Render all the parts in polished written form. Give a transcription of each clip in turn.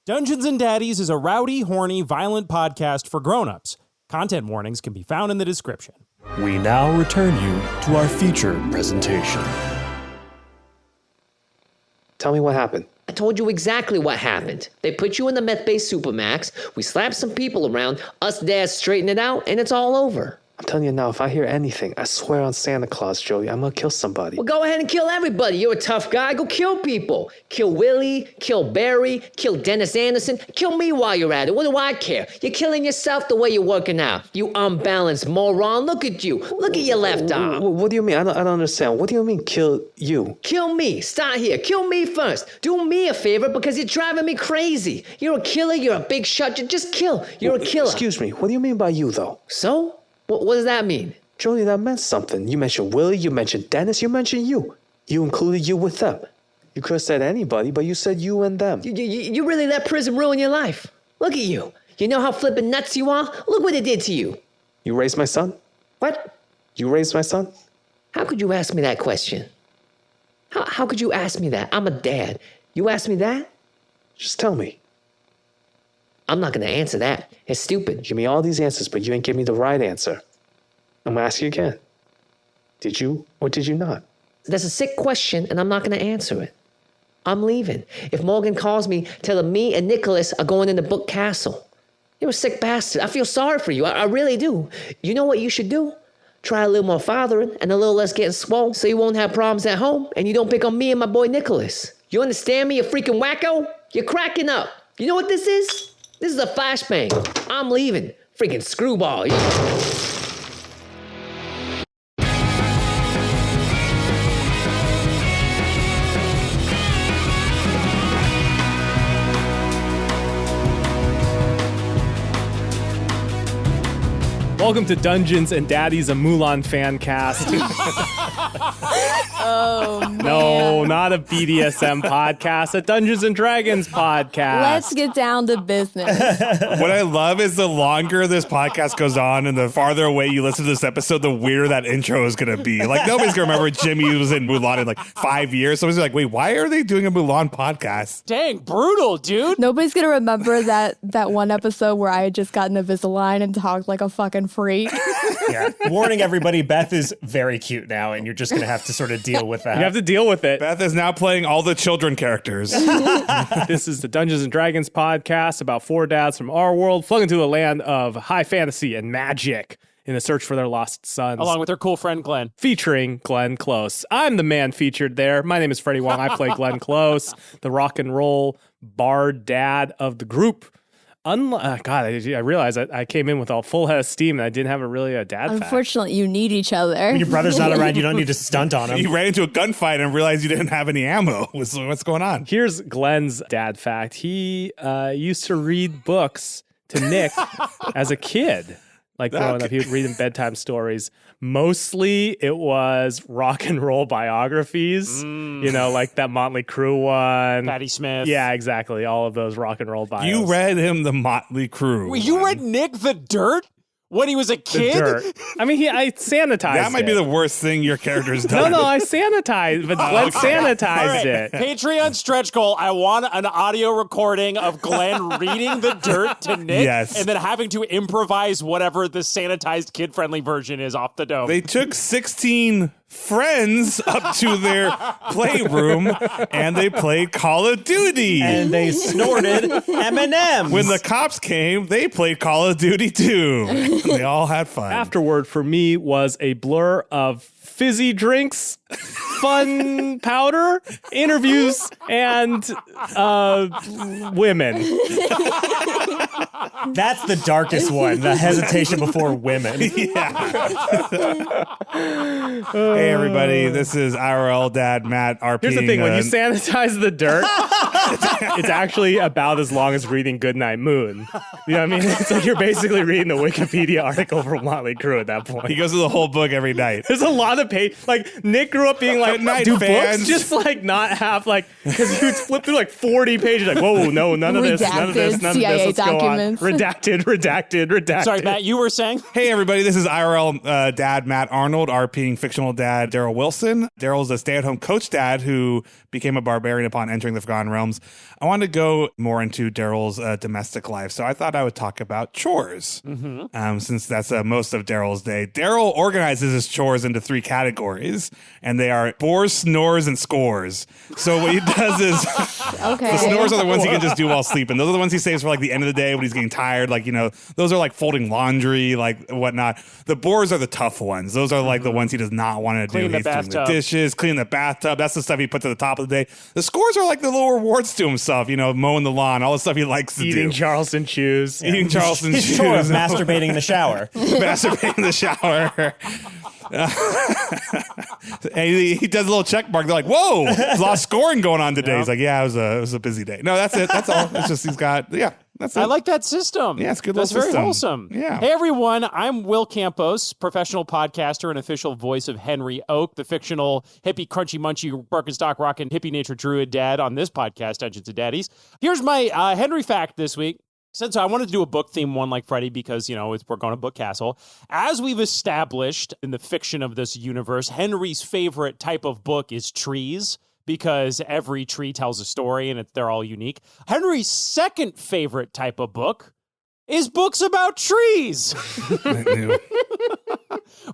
Dungeons and Daddies is a rowdy, horny, violent podcast for grown-ups. Content warnings can be found in the description. We now return you to our feature presentation. Tell me what happened. I told you exactly what happened. They put you in the meth-based Supermax, we slapped some people around, us dads straighten it out, and it's all over. I'm telling you now, if I hear anything, I swear on Santa Claus, Joey, I'm gonna kill somebody. Well, go ahead and kill everybody. You're a tough guy. Go kill people. Kill Willie, kill Barry, kill Dennis Anderson. Kill me while you're at it. What do I care? You're killing yourself the way you're working out. You unbalanced moron. Look at you. Look at your left arm. What do you mean? I don't understand. What do you mean, kill you? Kill me. Start here. Kill me first. Do me a favor because you're driving me crazy. You're a killer. You're a big shot. Just kill. You're a killer. Excuse me. What do you mean by you, though? So? What does that mean? Joey, that meant something. You mentioned Willie, you mentioned Dennis, you mentioned you. You included you with them. You could have said anybody, but you said you and them. You really let prison ruin your life. Look at you. You know how flippin' nuts you are? Look what it did to you. You raised my son? What? You raised my son? How could you ask me that question? How could you ask me that? I'm a dad. You asked me that? Just tell me. I'm not going to answer that. It's stupid. Give me all these answers, but you ain't give me the right answer. I'm going to ask you again. Did you or did you not? That's a sick question, and I'm not going to answer it. I'm leaving. If Morgan calls me, tell him me and Nicholas are going into Book Castle. You're a sick bastard. I feel sorry for you. I really do. You know what you should do? Try a little more fathering and a little less getting swole so you won't have problems at home and you don't pick on me and my boy Nicholas. You understand me, you freaking wacko? You're cracking up. You know what this is? This is a flashbang. I'm leaving. Freaking screwball. Welcome to Dungeons and Daddies, a Mulan fan cast. Oh, man. No, not a BDSM podcast, a Dungeons and Dragons podcast. Let's get down to business. What I love is the longer this podcast goes on and the farther away you listen to this episode, the weirder that intro is going to be. Like, nobody's going to remember Jimmy was in Mulan in like 5 years. Someone's like, wait, why are they doing a Mulan podcast? Dang, brutal, dude. Nobody's going to remember that one episode where I had just gotten Invisalign and talked like a fucking freak. Yeah. Warning everybody, Beth is very cute now, and you're just going to have to sort of deal with that. You have to deal with it. Beth is now playing all the children characters. This is the Dungeons and Dragons podcast about four dads from our world flung into a land of high fantasy and magic in the search for their lost sons. Along with their cool friend, Glenn. Featuring Glenn Close. I'm the man featured there. My name is Freddie Wong. I play Glenn Close, the rock and roll bard dad of the group. God, I realized I came in with a full head of steam and I didn't have a dad fact. Unfortunately, you need each other. When your brother's not around, you don't need to stunt on him. You ran into a gunfight and realized you didn't have any ammo. What's going on? Here's Glenn's dad fact. He used to read books to Nick as a kid. Like growing up, he would read him bedtime stories. Mostly it was rock and roll biographies, you know, like that Motley Crue one. Patti Smith. Yeah, exactly. All of those rock and roll bios. You read him the Motley Crue. Wait, you read Nick the Dirt when he was a kid? The Dirt. I mean, I sanitized That might be the worst thing your character's done. No, I sanitized, but Glenn sanitized it. Patreon stretch goal. I want an audio recording of Glenn reading the Dirt to Nick, Yes. and then having to improvise whatever the sanitized kid-friendly version is off the dome. They took 16 friends up to their playroom and they played Call of Duty. And they snorted M&Ms. When the cops came, they played Call of Duty too. They all had fun. Afterward, for me, was a blur of fizzy drinks, fun powder, interviews, and women. That's the darkest one, the hesitation before women. Hey, everybody. This is IRL Dad Matt RP. Here's the thing. When you sanitize the dirt, it's actually about as long as reading Goodnight Moon. You know what I mean? It's like you're basically reading the Wikipedia article for Motley Crue at that point. He goes through the whole book every night. There's a lot of page. Like, Nick grew up being like, Good night, do fans. books just like not have like, because he would flip through like 40 pages like, whoa, no, none of this, none of this, none CIA of this, let's documents. go on. Redacted. Sorry, Matt, you were saying? Hey, everybody. This is IRL Dad Matt Arnold, RPing fictional dad Daryl Wilson. Daryl's a stay-at-home coach dad who became a barbarian upon entering the Forgotten Realms. ones. I wanted to go more into Daryl's domestic life. So I thought I would talk about chores, since that's most of Daryl's day. Daryl organizes his chores into 3 categories, and they are bores, snores, and scores. So what he does is Okay. the snores are the ones he can just do while sleeping. Those are the ones he saves for like the end of the day when he's getting tired. Like, those are like folding laundry, like whatnot. The bores are the tough ones. Those are like the ones he does not want to do. Clean the He's doing the bathtub. dishes, cleaning the bathtub. That's the stuff he puts at the top of the day. The scores are like the little rewards to himself, mowing the lawn, all the stuff he likes to Eating do. Charleston chews. Eating Charleston His chews. chore of masturbating in the shower. Masturbating in the shower. And he does a little check mark. They're like, whoa, there's a lot of scoring going on today. He's like, yeah, it was a busy day. No, that's it. That's all. It's just that's it. I like that system. Yeah, it's a good That's little very system. wholesome. Yeah. Hey, everyone. I'm Will Campos, professional podcaster and official voice of Henry Oak, the fictional hippie, crunchy, munchy, Birkenstock rockin' hippie nature druid dad on this podcast, Dungeons and Daddies. Here's my Henry fact this week. Since I wanted to do a book theme one like Freddie because, we're going to Book Castle. As we've established in the fiction of this universe, Henry's favorite type of book is trees, because every tree tells a story and they're all unique. Henry's second favorite type of book is books about trees. I knew.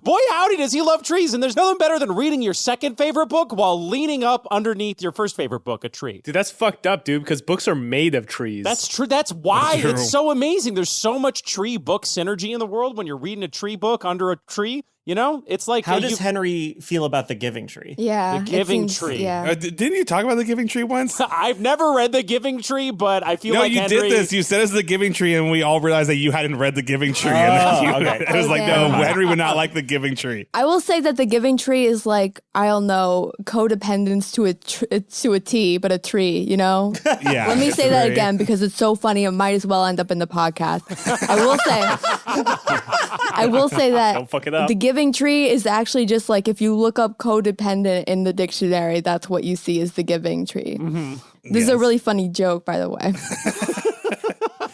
Boy, howdy, does he love trees. And there's nothing better than reading your second favorite book while leaning up underneath your first favorite book, a tree. Dude, that's fucked up, dude, because books are made of trees. That's true. That's why That's true. it's so amazing. There's so much tree book synergy in the world when you're reading a tree book under a tree. It's like How does Henry feel about the Giving Tree? Yeah. The it Giving seems- Tree. Yeah. Didn't you talk about the Giving Tree once? I've never read The Giving Tree, but I feel No, like you Henry... did this. You said it's the Giving Tree, and we all realized that you hadn't read the Giving Tree. And then okay. it was like, no, Okay. Henry would not like the Giving Tree. I will say that the Giving Tree is like, I don't know, codependence to a T, but a tree, Yeah. Let me say that Right. again because it's so funny. It might as well end up in the podcast. I will say that Don't fuck it up. the Giving Tree is actually just like if you look up codependent in the dictionary, that's what you see is the Giving Tree. This is a really funny joke, by the way.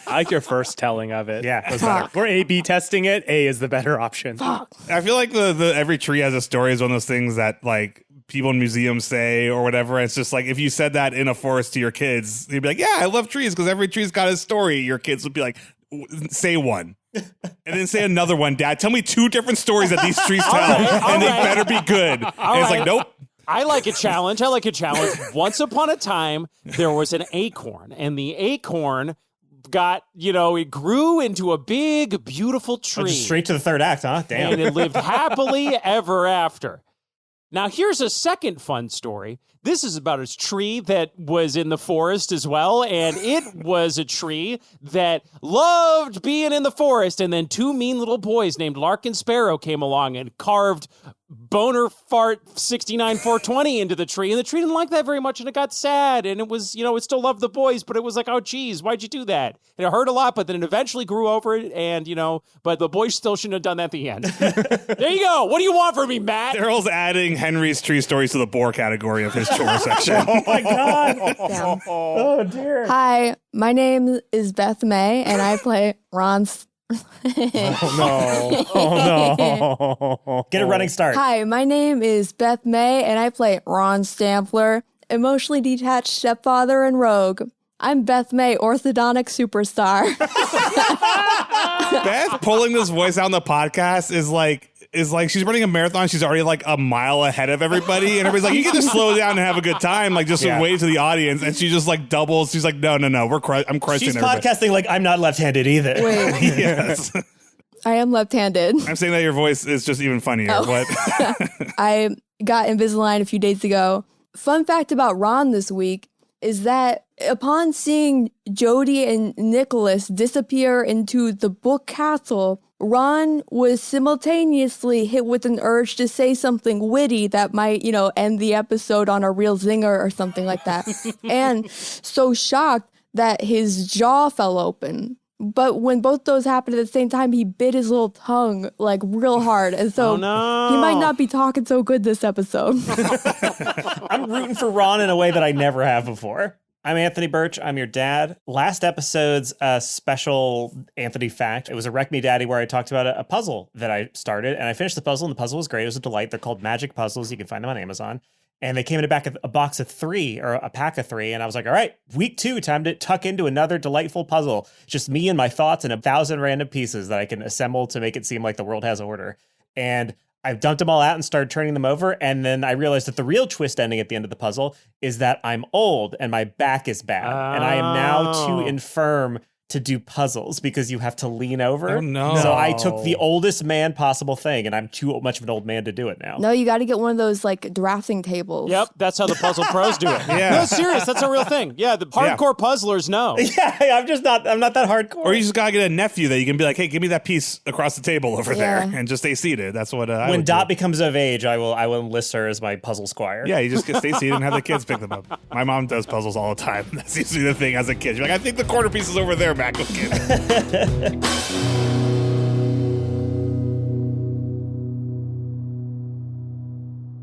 I like your first telling of it. Yeah. Was better. We're A/B testing it. A is the better option. I feel like the every tree has a story is one of those things that like people in museums say or whatever. It's just like if you said that in a forest to your kids, you'd be like, yeah, I love trees because every tree's got a story. Your kids would be like, say one. And then say another one, Dad. Tell me 2 different stories that these trees tell, and they better be good. And it's like, nope. I like a challenge. Once upon a time, there was an acorn, and the acorn got, it grew into a big, beautiful tree. Just straight to the third act, huh? Damn. And it lived happily ever after. Now, here's a second fun story. This is about a tree that was in the forest as well, and it was a tree that loved being in the forest, and then 2 mean little boys named Lark and Sparrow came along and carved boner fart 69420 into the tree, and the tree didn't like that very much, and it got sad, and it was, it still loved the boys, but it was like, oh geez, why'd you do that? And it hurt a lot, but then it eventually grew over it, and but the boys still shouldn't have done that at the end. There you go. What do you want from me, Matt? Daryl's adding Henry's tree stories to the bore category of his chore section. Oh my God. Damn. Oh dear. Hi, my name is Beth May, and I play Ron's. Oh no. Get a running start. Hi, my name is Beth May, and I play Ron Stampler, emotionally detached stepfather and rogue. I'm Beth May, orthodontic superstar. Beth pulling this voice out on the podcast is like she's running a marathon. She's already like a mile ahead of everybody, and everybody's like, "You can just slow down and have a good time." Like just wave to the audience, and she just like doubles. She's like, "No, I'm crushing." She's everybody. podcasting like I'm not left-handed either. Wait, Yes, I am left-handed. I'm saying that your voice is just even funnier. Oh. What? I got Invisalign a few days ago. Fun fact about Ron this week is that upon seeing Jodie and Nicholas disappear into the book castle, Ron was simultaneously hit with an urge to say something witty that might, end the episode on a real zinger or something like that. And so shocked that his jaw fell open. But when both those happened at the same time, he bit his little tongue like real hard. And so he might not be talking so good this episode. I'm rooting for Ron in a way that I never have before. I'm Anthony Burch. I'm your dad. Last episode's special Anthony fact. It was a Wreck Me Daddy where I talked about a puzzle that I started, and I finished the puzzle, and the puzzle was great. It was a delight. They're called Magic Puzzles. You can find them on Amazon. And they came in a box of 3 or a pack of 3. And I was like, all right, week 2, time to tuck into another delightful puzzle. Just me and my thoughts and 1,000 random pieces that I can assemble to make it seem like the world has order. And I dumped them all out and started turning them over. And then I realized that the real twist ending at the end of the puzzle is that I'm old and my back is bad. And I am now too infirm to do puzzles because you have to lean over. Oh, no. So I took the oldest man possible thing, and I'm too much of an old man to do it now. No, you got to get one of those like drafting tables. Yep, that's how the puzzle pros do it. Yeah. No, serious, that's a real thing. Yeah, the hardcore puzzlers know. Yeah, I'm not that hardcore. Or you just gotta get a nephew that you can be like, hey, give me that piece across the table over there, and just stay seated. That's what I when would Dot do. becomes of age, I will enlist her as my puzzle squire. Yeah, you just get stay seated and have the kids pick them up. My mom does puzzles all the time. That's usually the thing as a kid. You're like, I think the corner piece is over there, Mac. Go get it.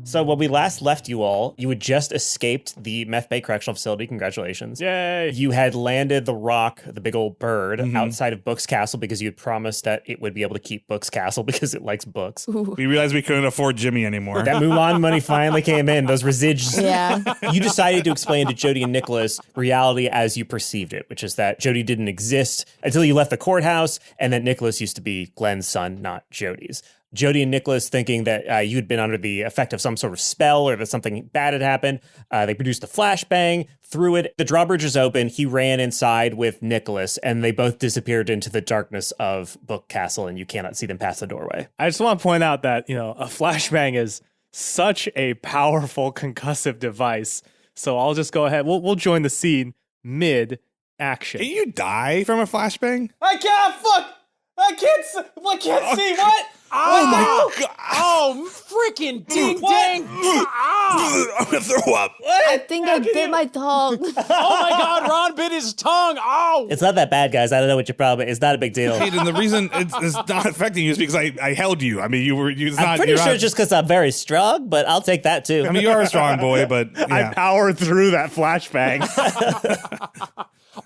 So when we last left you all, you had just escaped the Meth Bay Correctional Facility. Congratulations. Yay. You had landed the rock, the big old bird, outside of Book's Castle because you had promised that it would be able to keep Book's Castle because it likes books. We realized we couldn't afford Jimmy anymore. That Mulan money finally came in, those residuals. Yeah. You decided to explain to Jodie and Nicholas reality as you perceived it, which is that Jodie didn't exist until you left the courthouse, and that Nicholas used to be Glenn's son, not Jodie's. Jodie and Nicholas thinking that you had been under the effect of some sort of spell or that something bad had happened. They produced a flashbang, threw it. The drawbridge is open. He ran inside with Nicholas, and they both disappeared into the darkness of Book Castle, and you cannot see them past the doorway. I just want to point out that, a flashbang is such a powerful concussive device. So I'll just go ahead. We'll join the scene mid-action. Can you die from a flashbang? I can't see what? Oh my god! Oh, freaking ding dang! I'm gonna throw up. I think I bit my tongue. Oh my God, Ron bit his tongue. Oh! It's not that bad, guys. I don't know what your problem is. It's not a big deal. Hayden, the reason it's not affecting you is because I held you. I mean, I'm pretty sure it's just because I'm very strong, but I'll take that too. I mean, you are a strong boy, but yeah. I powered through that flashbang.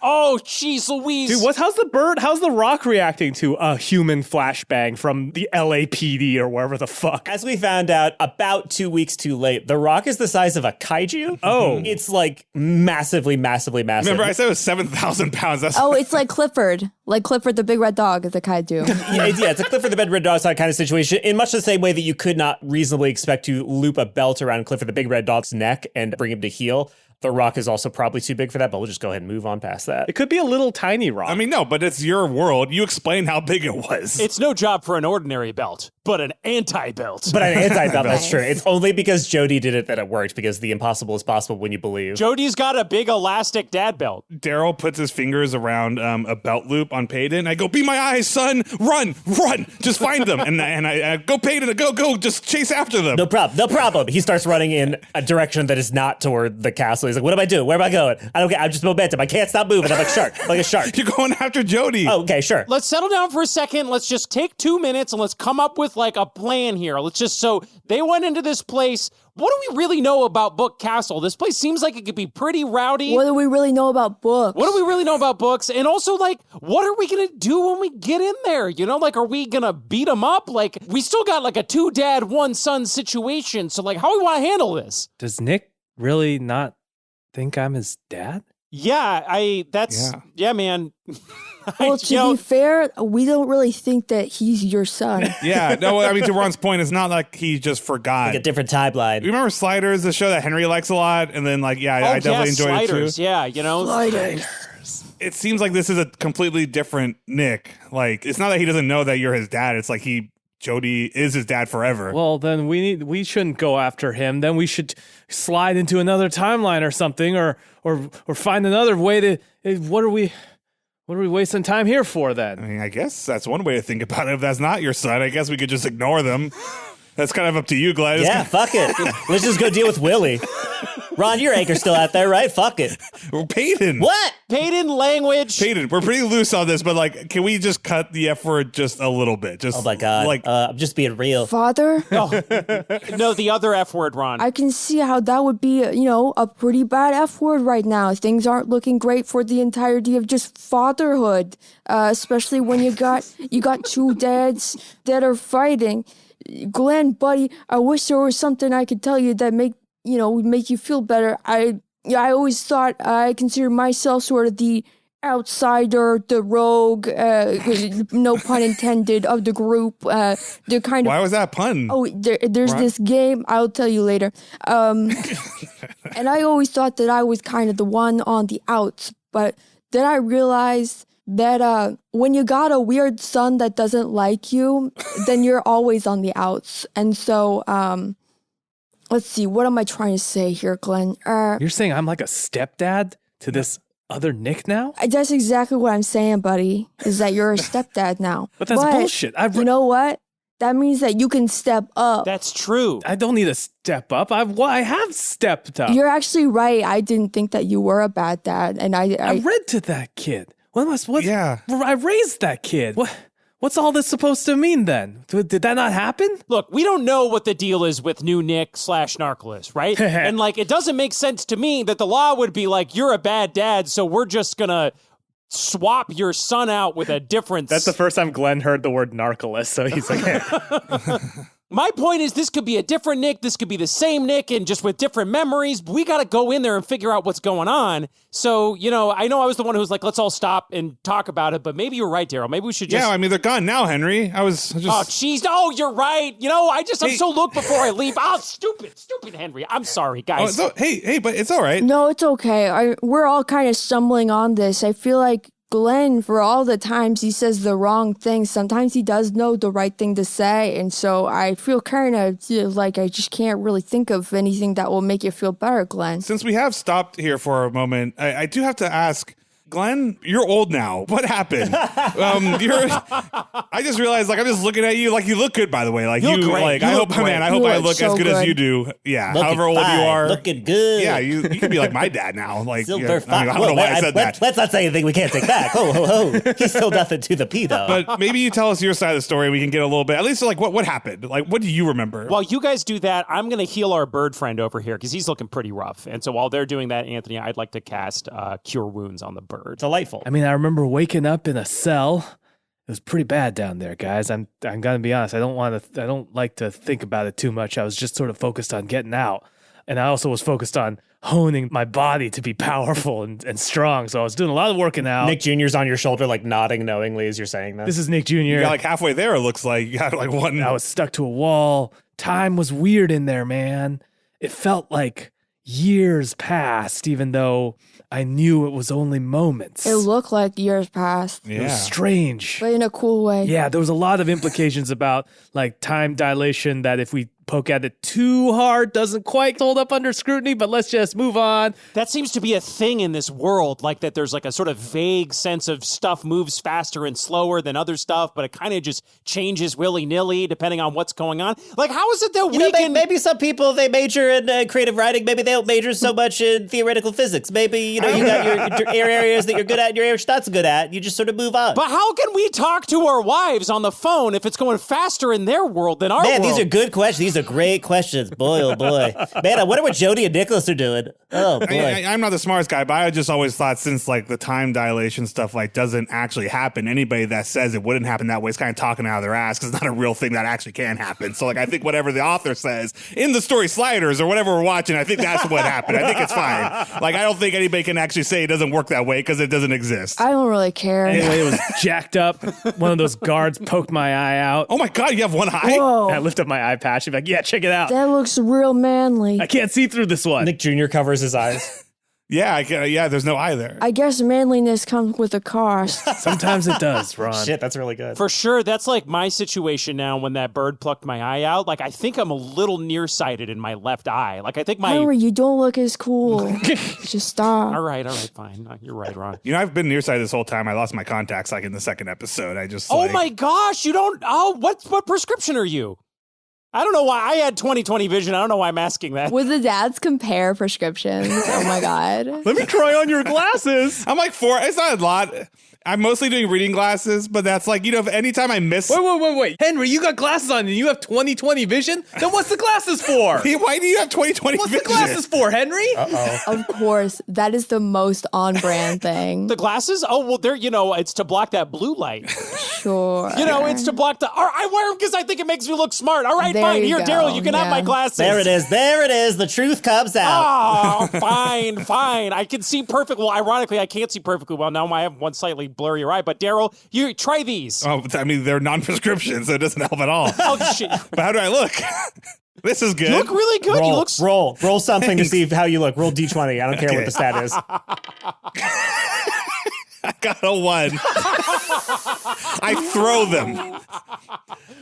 Oh, jeez Louise. Dude, how's the rock reacting to a human flashbang from the LAPD or wherever the fuck? As we found out about 2 weeks too late, the rock is the size of a kaiju. Oh. It's like massively, massively massive. Remember, I said it was 7,000 pounds. That's Oh, it's like Clifford. Like Clifford the big red dog is a kaiju. Yeah, it's a Clifford the Big Red Dog kind of situation, in much the same way that you could not reasonably expect to loop a belt around Clifford the Big Red Dog's neck and bring him to heel. The rock is also probably too big for that, but we'll just go ahead and move on past that. It could be a little tiny rock. I mean, no, but it's your world. You explained how big it was. It's no job for an ordinary belt, but an anti-belt. But an anti-belt, that's true. It's only because Jodie did it that it worked, because the impossible is possible when you believe. Jodie's got a big elastic dad belt. Daryl puts his fingers around a belt loop on Peyton. I go, be my eyes, son. Run. Just find them. And I go, Peyton, go. Just chase after them. No problem. He starts running in a direction that is not toward the castle. He's like, what am I doing? Where am I going? I don't care. I'm just momentum. I can't stop moving. I'm like a shark. You're going after Jodie. Oh, okay, sure. Let's settle down for a second. Let's just take 2 minutes and let's come up with like a plan here. So they went into this place. What do we really know about Book Castle? This place seems like it could be pretty rowdy. What do we really know about books? What do we really know about books? And also, like, what are we going to do when we get in there? Like, are we going to beat them up? Like, we still got like a 2 dad, 1 son situation. So, like, how do we want to handle this? Does Nick really not think I'm his dad? Yeah, man. Well, to be fair, we don't really think that he's your son. Yeah, no, I mean, to Ron's point, it's not like he just forgot. Like a different timeline. You remember Sliders, the show that Henry likes a lot? And then, like, I definitely enjoyed Sliders, it too. Yeah, Sliders. It seems like this is a completely different Nick. Like, it's not that he doesn't know that you're his dad. It's like Jodie is his dad forever. Well, then we shouldn't go after him. Then we should slide into another timeline or something, or find another way to. What are we wasting time here for then? I mean, I guess that's one way to think about it. If that's not your son, I guess we could just ignore them. That's kind of up to you, Gladys. Yeah, fuck it. Let's just go deal with Willie. Ron, your anchor's still out there, right? Fuck it. Peyton. What? Peyton language. Peyton, we're pretty loose on this, but like, can we just cut the F word just a little bit? Just, Oh my God. Like, I'm just being real. Father, No, the other F word, Ron. I can see how that would be, a pretty bad F word right now. Things aren't looking great for the entirety of just fatherhood, especially when you got 2 dads that are fighting. Glenn, buddy, I wish there was something I could tell you that would make you feel better. I always thought I considered myself sort of the outsider, the rogue, no pun intended, of the group. The kind of Why was that pun? Oh, there's this game. I'll tell you later. And I always thought that I was kind of the one on the outs, but then I realized that when you got a weird son that doesn't like you, then you're always on the outs. And so, let's see, what am I trying to say here, Glenn? You're saying I'm like a stepdad to this other Nick now? That's exactly what I'm saying, buddy, is that you're a stepdad now. But that's bullshit. You know what? That means that you can step up. That's true. I don't need to step up. I have stepped up. You're actually right. I didn't think that you were a bad dad. And I read to that kid. What? Yeah. I raised that kid. What's all this supposed to mean then? Did that not happen? Look, we don't know what the deal is with new Nick / Narcolis, right? And it doesn't make sense to me that the law would be like, you're a bad dad, so we're just gonna swap your son out with a different... That's the first time Glenn heard the word narcolis, so he's like, hey. My point is, this could be a different Nick, this could be the same Nick, and just with different memories. We got to go in there and figure out what's going on. So, I know I was the one who was like, let's all stop and talk about it, but maybe you're right, Daryl. Maybe we should just... Yeah, I mean, they're gone now, Henry. I was just... Oh, jeez. Oh, you're right. I'm so look before I leave. Oh, stupid Henry. I'm sorry, guys. but it's all right. No, it's okay. We're all kind of stumbling on this. I feel like Glenn, for all the times he says the wrong thing, sometimes he does know the right thing to say. And so I feel kind of like I just can't really think of anything that will make you feel better, Glenn. Since we have stopped here for a moment, I do have to ask, Glenn, you're old now. What happened? I just realized, I'm just looking at you. You look good, by the way. I hope I look as good as you do. Yeah. Looking however old fine. you are. Looking good. Yeah, you can be like my dad now. Silver I don't know why I said that. Let's not say anything we can't take back. Ho, ho, ho. He's still nothing to the P, though. But maybe you tell us your side of the story. We can get a little bit, at least what happened? What do you remember? While you guys do that, I'm going to heal our bird friend over here because he's looking pretty rough. And so while they're doing that, Anthony, I'd like to cast Cure Wounds on the bird. Delightful. I mean, I remember waking up in a cell. It was pretty bad down there, guys. I'm gonna be honest. I don't like to think about it too much. I was just sort of focused on getting out. And I also was focused on honing my body to be powerful and strong. So I was doing a lot of working out. Nick Jr.'s on your shoulder, nodding knowingly as you're saying that. This is Nick Jr. You got halfway there, it looks like. You got one. I was stuck to a wall. Time was weird in there, man. It felt like years passed, even though I knew it was only moments. It looked like years passed. Yeah. It was strange. But in a cool way. Yeah, there was a lot of implications about time dilation that if we poke at it too hard doesn't quite hold up under scrutiny, but let's just move on. That seems to be a thing in this world, that there's a sort of vague sense of stuff moves faster and slower than other stuff, but it kind of just changes willy-nilly depending on what's going on. How is it that we can... Maybe some people, they major in creative writing. Maybe they don't major so much in theoretical physics. Maybe, you got your areas that you're good at and your areas you're not so good at. You just sort of move on. But how can we talk to our wives on the phone if it's going faster in their world than our world? Man, these are good questions. These are great questions. Boy, oh boy. Man, I wonder what Jodie and Nicholas are doing. Oh, boy. I'm not the smartest guy, but I just always thought since the time dilation stuff doesn't actually happen, anybody that says it wouldn't happen that way is kind of talking out of their ass because it's not a real thing that actually can happen. So I think whatever the author says in the story Sliders or whatever we're watching, I think that's what happened. I think it's fine. I don't think anybody can actually say it doesn't work that way because it doesn't exist. I don't really care. Anyway, it was jacked up. One of those guards poked my eye out. Oh my God, you have one eye? Whoa. I lift up my eye patch and be like, yeah, check it out. That looks real manly. I can't see through this one. Nick Jr. covers his eyes. Yeah, there's no eye there. I guess manliness comes with a cost. Sometimes it does, Ron. Shit, that's really good. For sure, that's my situation now when that bird plucked my eye out. I think I'm a little nearsighted in my left eye. I think my... Henry, you don't look as cool. Just stop. All right, fine. You're right, Ron. I've been nearsighted this whole time. I lost my contacts in the second episode. I just Oh my gosh, you don't... Oh, what prescription are you? I don't know why I had 20/20 vision. I don't know why I'm asking that. Would the dads compare prescriptions? Oh my God. Let me try on your glasses. I'm 4. It's not a lot. I'm mostly doing reading glasses, but that's if anytime I miss... Wait. Henry, you got glasses on and you have 20/20 vision? Then what's the glasses for? Why do you have 20/20 vision? What's the glasses for, Henry? Uh-oh. Of course. That is the most on-brand thing. The glasses? Oh, well, they're, it's to block that blue light. Sure. It's to block the. I wear them because I think it makes me look smart. All right, There fine. you Here, go. Daryl, you can have my glasses. There it is. There it is. The truth comes out. Oh, fine. I can see perfect. Well, ironically, I can't see perfectly well now. I have one slightly blurrier eye. But Daryl, you try these. Oh, I mean, they're non-prescription, so it doesn't help at all. Oh shit! But how do I look? This is good. You look really good. Roll, You look. roll something to see how you look. Roll D20. I don't care what the stat is. I got a 1. I throw them.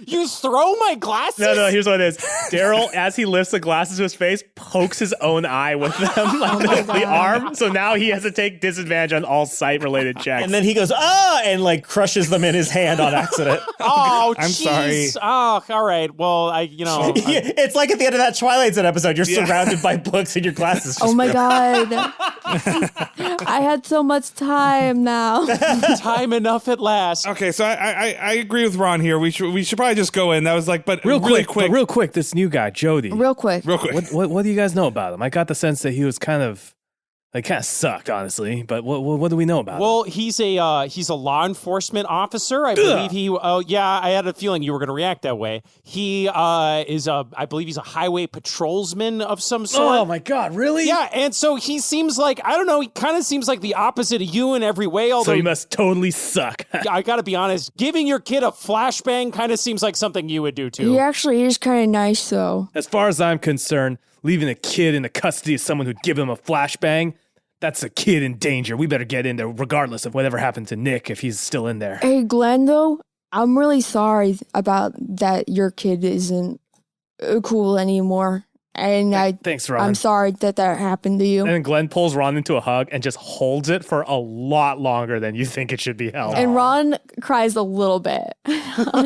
You throw my glasses? No, here's what it is. Daryl, as he lifts the glasses to his face, pokes his own eye with them, like the arm. So now he has to take disadvantage on all sight-related checks. And then he goes, and like crushes them in his hand on accident. Oh, I'm sorry. Oh, all right. Well, It's like at the end of that Twilight Zone episode, you're surrounded by books and your glasses just Oh my God. I had so much time now. time enough at last. Okay, so I agree with Ron here. We should probably just go in. That was like, but real really quick, this new guy, Jody. Real quick. What do you guys know about him? I got the sense that he was kind of sucked, honestly. But what do we know about him? Well, he's a law enforcement officer. I believe he. Oh yeah, I had a feeling you were going to react that way. He I believe he's a highway patrolsman of some sort. Oh my God, really? Yeah, and so he seems like, I don't know, he kind of seems like the opposite of you in every way. Although So he must totally suck. I got to be honest, giving your kid a flashbang kind of seems like something you would do too. He actually is kind of nice, though. As far as I'm concerned, leaving a kid in the custody of someone who'd give him a flashbang, that's a kid in danger. We better get in there regardless of whatever happened to Nick if he's still in there. Hey, Glenn, though, I'm really sorry about that your kid isn't cool anymore. And Thanks, Ron. I'm sorry that happened to you. And then Glenn pulls Ron into a hug and just holds it for a lot longer than you think it should be held. And Ron cries a little bit.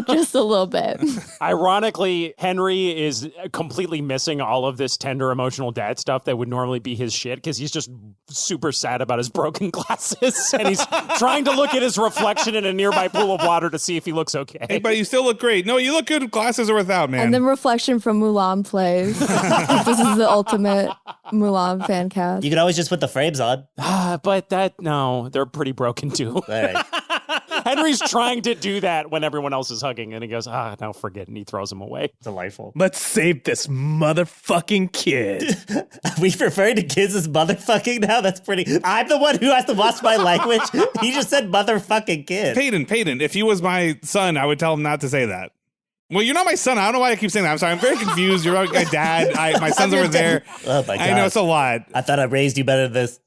Just a little bit. Ironically, Henry is completely missing all of this tender emotional dad stuff that would normally be his shit because he's just super sad about his broken glasses and he's trying to look at his reflection in a nearby pool of water to see if he looks okay. Hey, but you still look great. No, you look good with glasses or without, man. And then Reflection from Mulan plays. This is the ultimate Mulan fan cast. You could always just put the frames on. But they're pretty broken too. All right. Henry's trying to do that when everyone else is hugging, and he goes, no, forget it, and he throws him away. Delightful. Let's save this motherfucking kid. We referring to kids as motherfucking now? That's pretty. I'm the one who has to watch my language. He just said motherfucking kid. Peyton, if he was my son, I would tell him not to say that. Well, you're not my son. I don't know why I keep saying that. I'm sorry. I'm very confused. You're my dad. My son's over there. Oh, my God. I know it's a lot. I thought I raised you better than this.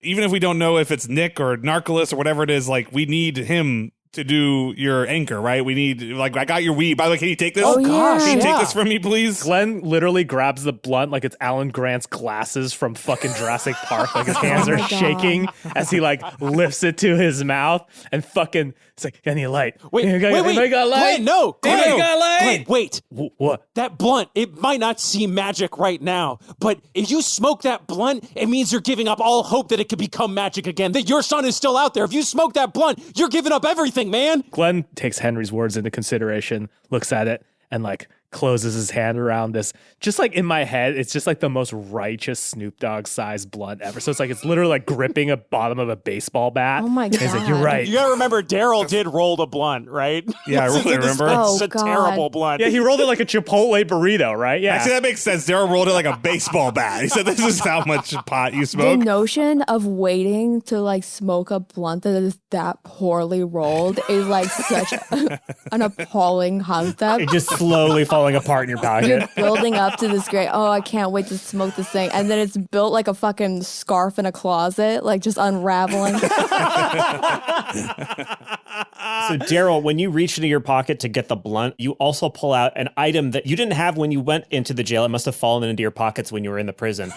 Even if we don't know if it's Nick or Nicholas or whatever it is, like, we need him to do your anchor, right? We need, like, I got your weed. By the way, can you take this? Oh, gosh, Can you yeah. take this from me, please? Glenn literally grabs the blunt like it's Alan Grant's glasses from fucking Jurassic Park. Like his hands are my God. shaking as he like lifts it to his mouth and fucking, it's like, I need a light. Wait, Anybody got a light? Glenn, no. Anybody got a light? Glenn, wait. What? That blunt, it might not seem magic right now, but if you smoke that blunt, it means you're giving up all hope that it could become magic again, that your son is still out there. If you smoke that blunt, you're giving up everything, man. Glenn takes Henry's words into consideration, looks at it, and like closes his hand around this. Just like in my head, it's just like the most righteous Snoop Dogg sized blunt ever. So it's like it's literally like gripping a bottom of a baseball bat. Oh my And he's like, God. you're right. You gotta remember, Daryl did roll the blunt, right? Yeah, I really remember. Oh, It's a God. terrible blunt. Yeah, he rolled it like a Chipotle burrito, right? Yeah. Actually, that makes sense. Daryl rolled it like a baseball bat. He said, this is how much pot you The smoke. notion of waiting to like smoke a blunt that is that poorly rolled is like such an appalling concept. It's just slowly falling apart in your pocket. You're building up to this great, I can't wait to smoke this thing. And then it's built like a fucking scarf in a closet, like just unraveling. So, Daryl, when you reach into your pocket to get the blunt, you also pull out an item that you didn't have when you went into the jail. It must have fallen into your pockets when you were in the prison.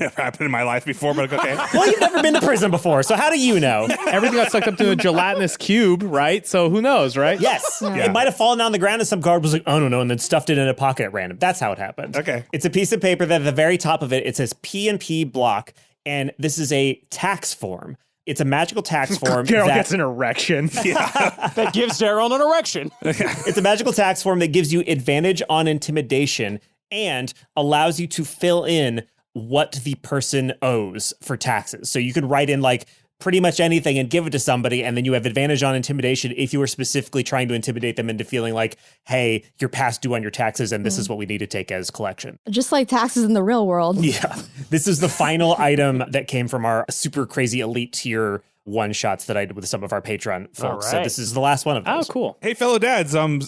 Never happened in my life before, but okay. Well, you've never been to prison before, so how do you know? Everything got sucked up to a gelatinous cube, right? So who knows, right? Yes. Yeah. It might have fallen on the ground and some guard was like, oh, no, and then stuffed it in a pocket at random. That's how it happened. Okay. It's a piece of paper that at the very top of it, it says P&P block, and this is a tax form. It's a magical tax form. Daryl that- gets an erection. That gives Daryl an erection. It's a magical tax form that gives you advantage on intimidation and allows you to fill in what the person owes for taxes. So you could write in like pretty much anything and give it to somebody, and then you have advantage on intimidation if you are specifically trying to intimidate them into feeling like, hey, you're past due on your taxes and this is what we need to take as collection. Just like taxes in the real world. Yeah. This is the final item that came from our super crazy elite tier one-shots that I did with some of our Patreon folks. So this is the last one of those. Oh, cool. Hey, fellow dads, some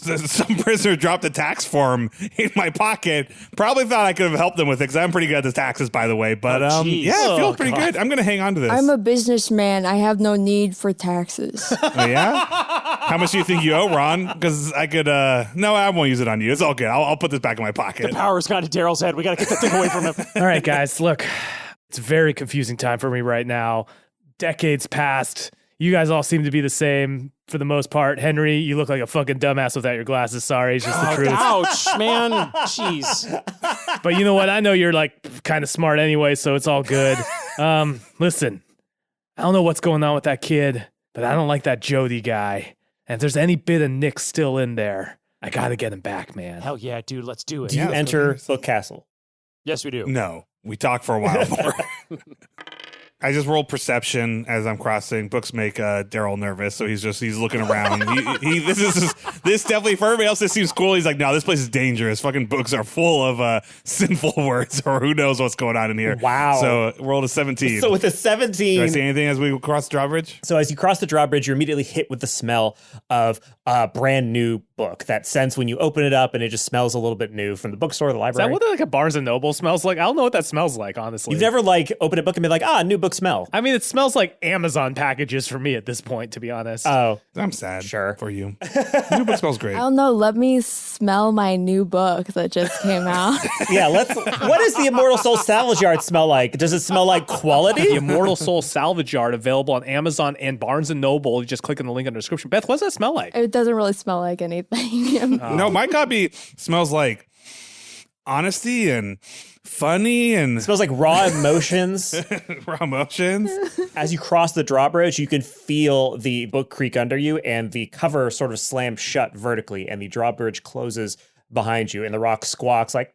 prisoner dropped a tax form in my pocket. Probably thought I could have helped them with it because I'm pretty good at the taxes, by the way. But yeah, it feels pretty good. I'm going to hang on to this. I'm a businessman. I have no need for taxes. Oh, yeah? How much do you think you owe, Ron? Because I could, no, I won't use it on you. It's all good. I'll put this back in my pocket. The power's gone to Daryl's head. We got to get that thing away from him. All right, guys, look, it's a very confusing time for me right now. Decades passed. You guys all seem to be the same for the most part. Henry, you look like a fucking dumbass without your glasses. Sorry, it's just the truth. Ouch, man. Jeez. But you know what? I know you're like kind of smart anyway, so it's all good. Listen, I don't know what's going on with that kid, but I don't like that Jodie guy. And if there's any bit of Nick still in there, I got to get him back, man. Hell yeah, dude. Let's do it. Do you enter the castle? Yes, we do. No, we talked for a while more. I just rolled perception as I'm crossing. Books make Daryl nervous, so he's looking around. This definitely, for everybody else, this seems cool. He's like, no, this place is dangerous. Fucking books are full of sinful words, or who knows what's going on in here. Wow. So rolled a 17. So with a 17, do I say anything as we cross the drawbridge? So as you cross the drawbridge, you're immediately hit with the smell of a brand new book. That sense when you open it up and it just smells a little bit new from the bookstore or the Is library. that what like a Barnes & Noble smells like? I don't know what that smells like, honestly. You've never like opened a book and been like, new book smell. I mean, it smells like Amazon packages for me at this point, to be honest. Oh, I'm sad Sure. for you. New book smells great. I don't know. Let me smell my new book that just came out. yeah. What does the Immortal Soul Salvage Yard smell like? Does it smell like The quality? Immortal Soul Salvage Yard available on Amazon and Barnes & Noble. You just click on the link in the description. Beth, what does that smell like? It doesn't really smell like anything. No, my copy smells like honesty and funny and It smells like raw emotions. raw emotions. As you cross the drawbridge, you can feel the book creak under you and the cover sort of slams shut vertically and the drawbridge closes behind you and the rock squawks like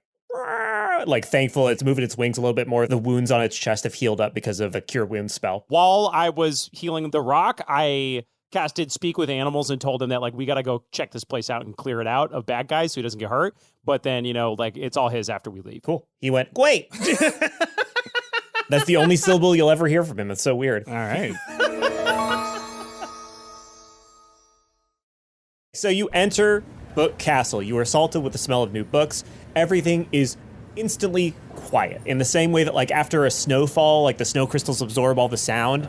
thankful it's moving its wings a little bit more. The wounds on its chest have healed up because of the cure wound spell. While I was healing the rock, I casted Speak with Animals and told him that, like, we got to go check this place out and clear it out of bad guys so he doesn't get hurt. But then, like, it's all his after we leave. Cool. He went, great. That's the only syllable you'll ever hear from him. It's so weird. All right. So you enter Book Castle. You are assaulted with the smell of new books. Everything is instantly quiet in the same way that like after a snowfall, like the snow crystals absorb all the sound.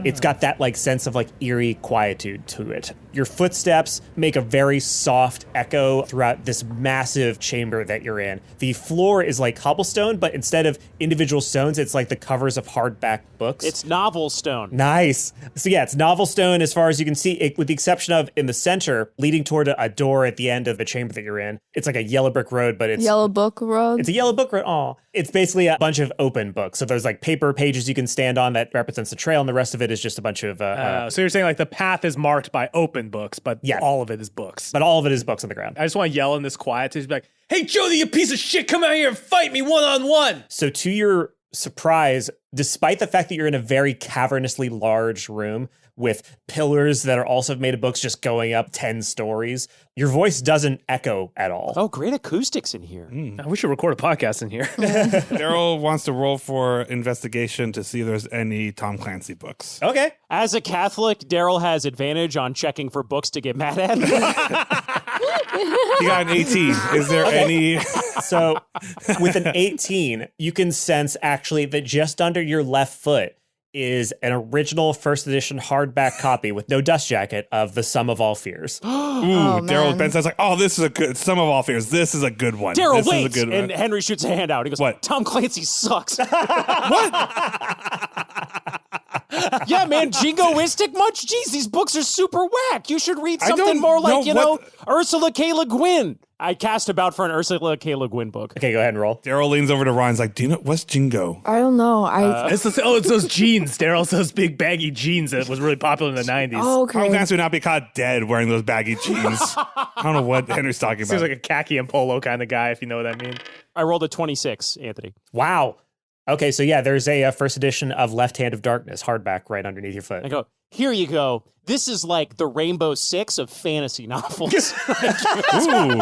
It's got that like sense of like eerie quietude to it. Your footsteps make a very soft echo throughout this massive chamber that you're in. The floor is like cobblestone, but instead of individual stones, it's like the covers of hardback books. It's novel stone. Nice. So yeah, it's novel stone as far as you can see, with the exception of in the center, leading toward a door at the end of the chamber that you're in. It's like a yellow brick road, but it's Yellow Book Road. It's a yellow book road. Aw. It's basically a bunch of open books. So there's like paper pages you can stand on that represents the trail, and the rest of it is just a bunch of So you're saying like the path is marked by open books, but Yeah. all of it is books. but all of it is books on the ground. I just want to yell in this quiet to be like, hey, Jodie, you piece of shit, come out here and fight me one-on-one. So to your surprise, despite the fact that you're in a very cavernously large room with pillars that are also made of books just going up 10 stories, your voice doesn't echo at all. Oh, great acoustics in here. We should record a podcast in here. Daryl wants to roll for investigation to see if there's any Tom Clancy books. Okay. As a Catholic, Daryl has advantage on checking for books to get mad at. He got an 18. Is there any? So with an 18, you can sense actually that just under your left foot is an original first edition hardback copy with no dust jacket of The Sum of All Fears. Ooh, man. Daryl Ben says like, oh, this is a good, Sum of All Fears. This is a good one. Daryl, This is a wait! good And one. Henry shoots a hand out. He goes, What? Tom Clancy sucks. What? Yeah, man, jingoistic much? Jeez, these books are super whack. You should read I something don't more like, know what- Ursula K. Le Guin. I cast about for an Ursula K. Le Guin book. Okay, go ahead and roll. Daryl leans over to Ron. He's like, do you know what's Jingo? I don't know. It's those jeans, Daryl. It's those big baggy jeans that was really popular in the 90s. Oh, Tom okay. Clancy would not be caught dead wearing those baggy jeans. I don't know what Henry's talking about. Seems like a khaki and polo kind of guy, if you know what I mean. I rolled a 26, Anthony. Wow. Okay, so yeah, there's a first edition of Left Hand of Darkness, hardback right underneath your foot. I go, here you go. This is like the Rainbow Six of fantasy novels. Ooh.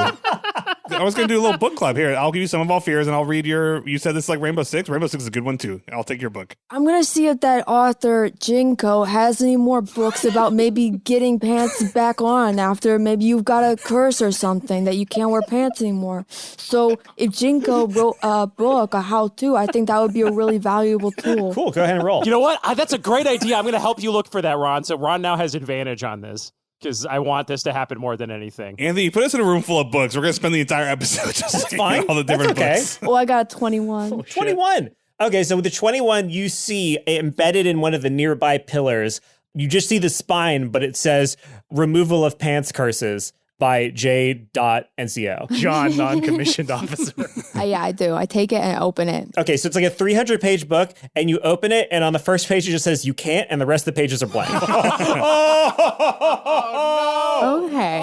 I was going to do a little book club here. I'll give you Some of All Fears, and I'll read you said this is like Rainbow Six. Rainbow Six is a good one, too. I'll take your book. I'm going to see if that author, Jinko, has any more books about maybe getting pants back on after maybe you've got a curse or something that you can't wear pants anymore. So if Jinko wrote a book, a how-to, I think that would be a really valuable tool. Cool, go ahead and roll. You know what? That's a great idea. I'm going to help you look for that, Ron. So Ron now has advantage on this because I want this to happen more than anything. Anthony, put us in a room full of books. We're going to spend the entire episode just fine. all the different That's okay. books. I got a 21. 21. Okay, so with the 21, you see embedded in one of the nearby pillars, you just see the spine, but it says removal of pants curses by J.NCO. John, non-commissioned officer. Yeah, I do. I take it and open it. Okay, so it's like a 300-page book, and you open it, and on the first page it just says you can't, and the rest of the pages are blank. Okay.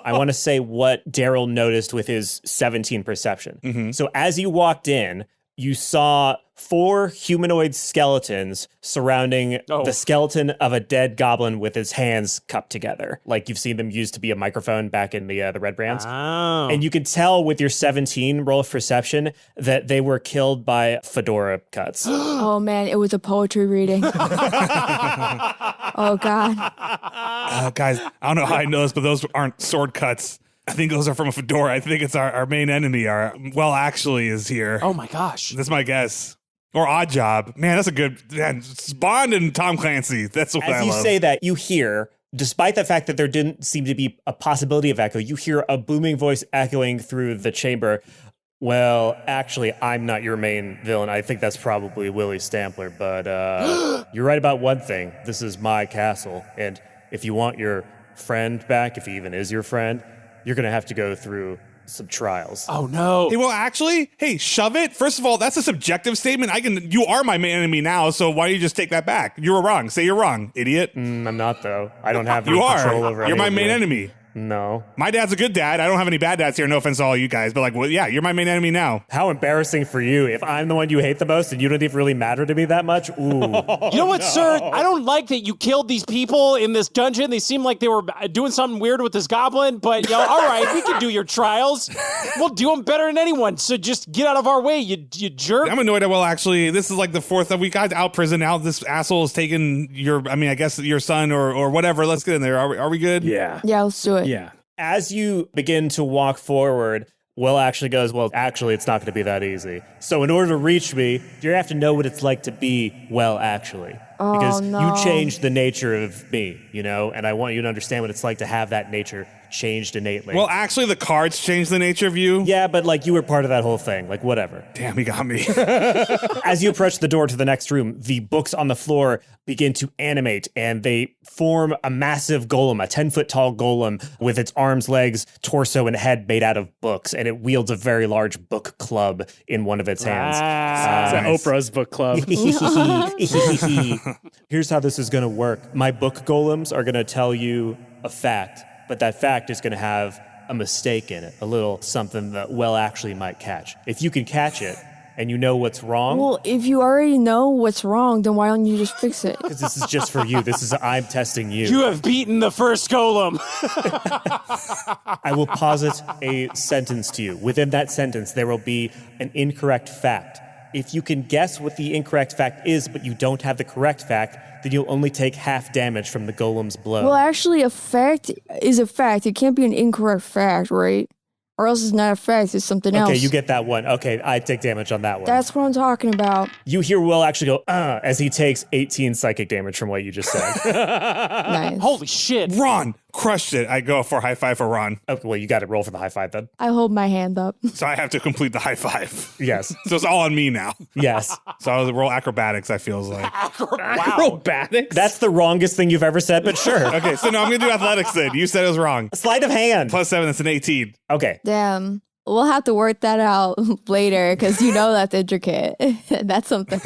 I want to say what Daryl noticed with his 17 perception. Mm-hmm. So as you walked in, you saw 4 humanoid skeletons surrounding the skeleton of a dead goblin with his hands cupped together, like you've seen them used to be a microphone back in the Red Brands. Oh. And you can tell with your 17 roll of perception that they were killed by fedora cuts. Oh, man, it was a poetry reading. Oh, God. Guys, I don't know how I know this, but those aren't sword cuts. I think those are from a fedora. I think it's our main enemy. Actually is here. Oh, my gosh. That's my guess. Or Odd Job. Man, that's a good... Man, it's Bond and Tom Clancy. That's what I love. As you say that, you hear, despite the fact that there didn't seem to be a possibility of echo, you hear a booming voice echoing through the chamber. Well, actually, I'm not your main villain. I think that's probably Willie Stampler, but you're right about one thing. This is my castle, and if you want your friend back, if he even is your friend, you're going to have to go through some trials. Oh, no. Hey, well, actually, shove it. First of all, that's a subjective statement. You are my main enemy now, so why don't you just take that back? You were wrong. Say you're wrong, idiot. I'm not, though. I don't have any You control are. over You're my any of main you. enemy. No. My dad's a good dad. I don't have any bad dads here. No offense to all you guys, but yeah, you're my main enemy now. How embarrassing for you. If I'm the one you hate the most and you don't even really matter to me that much, ooh. You know what, sir? I don't like that you killed these people in this dungeon. They seem like they were doing something weird with this goblin, but, all right, we can do your trials. We'll do them better than anyone, so just get out of our way, you jerk. I'm annoyed. Well, actually, this is like the 4th we got out prison. Now this asshole has taken I guess your son or whatever. Let's get in there. Are we good? Yeah. Yeah, let's do it. Yeah. As you begin to walk forward, Will actually goes, well, actually, it's not going to be that easy. So in order to reach me, you have to know what it's like to be, well, actually. Because no. you changed the nature of me, and I want you to understand what it's like to have that nature changed innately. Well, actually, the cards changed the nature of you. Yeah, but you were part of that whole thing, whatever. Damn, he got me. As you approach the door to the next room, the books on the floor begin to animate, and they form a massive golem, a 10-foot tall golem with its arms, legs, torso, and head made out of books, and it wields a very large book club in one of its hands. It's Oprah's book club. Here's how this is going to work. My book golems are going to tell you a fact, but that fact is going to have a mistake in it, a little something that actually might catch. If you can catch it and you know what's wrong... Well, if you already know what's wrong, then why don't you just fix it? Because this is just for you. I'm testing you. You have beaten the first golem. I will posit a sentence to you. Within that sentence, there will be an incorrect fact. If you can guess what the incorrect fact is, but you don't have the correct fact, then you'll only take half damage from the golem's blow. Well, actually, a fact is a fact. It can't be an incorrect fact, right? Or else it's not a fact, it's something else. Okay, you get that one. Okay, I take damage on that one. That's what I'm talking about. You hear Will actually go, as he takes 18 psychic damage from what you just said. Nice. Holy shit. Ron crushed it. I go for a high five for Ron. Okay, well, you got to roll for the high five then. I hold my hand up. So I have to complete the high five. Yes. So it's all on me now. Yes. So I was roll acrobatics, I feels like. Acrobatics? That's the wrongest thing you've ever said, but sure. Okay, so no, I'm going to do athletics then. You said it was wrong. Sleight of hand. +7, that's an 18. Okay. Damn. We'll have to work that out later because that's intricate. That's something.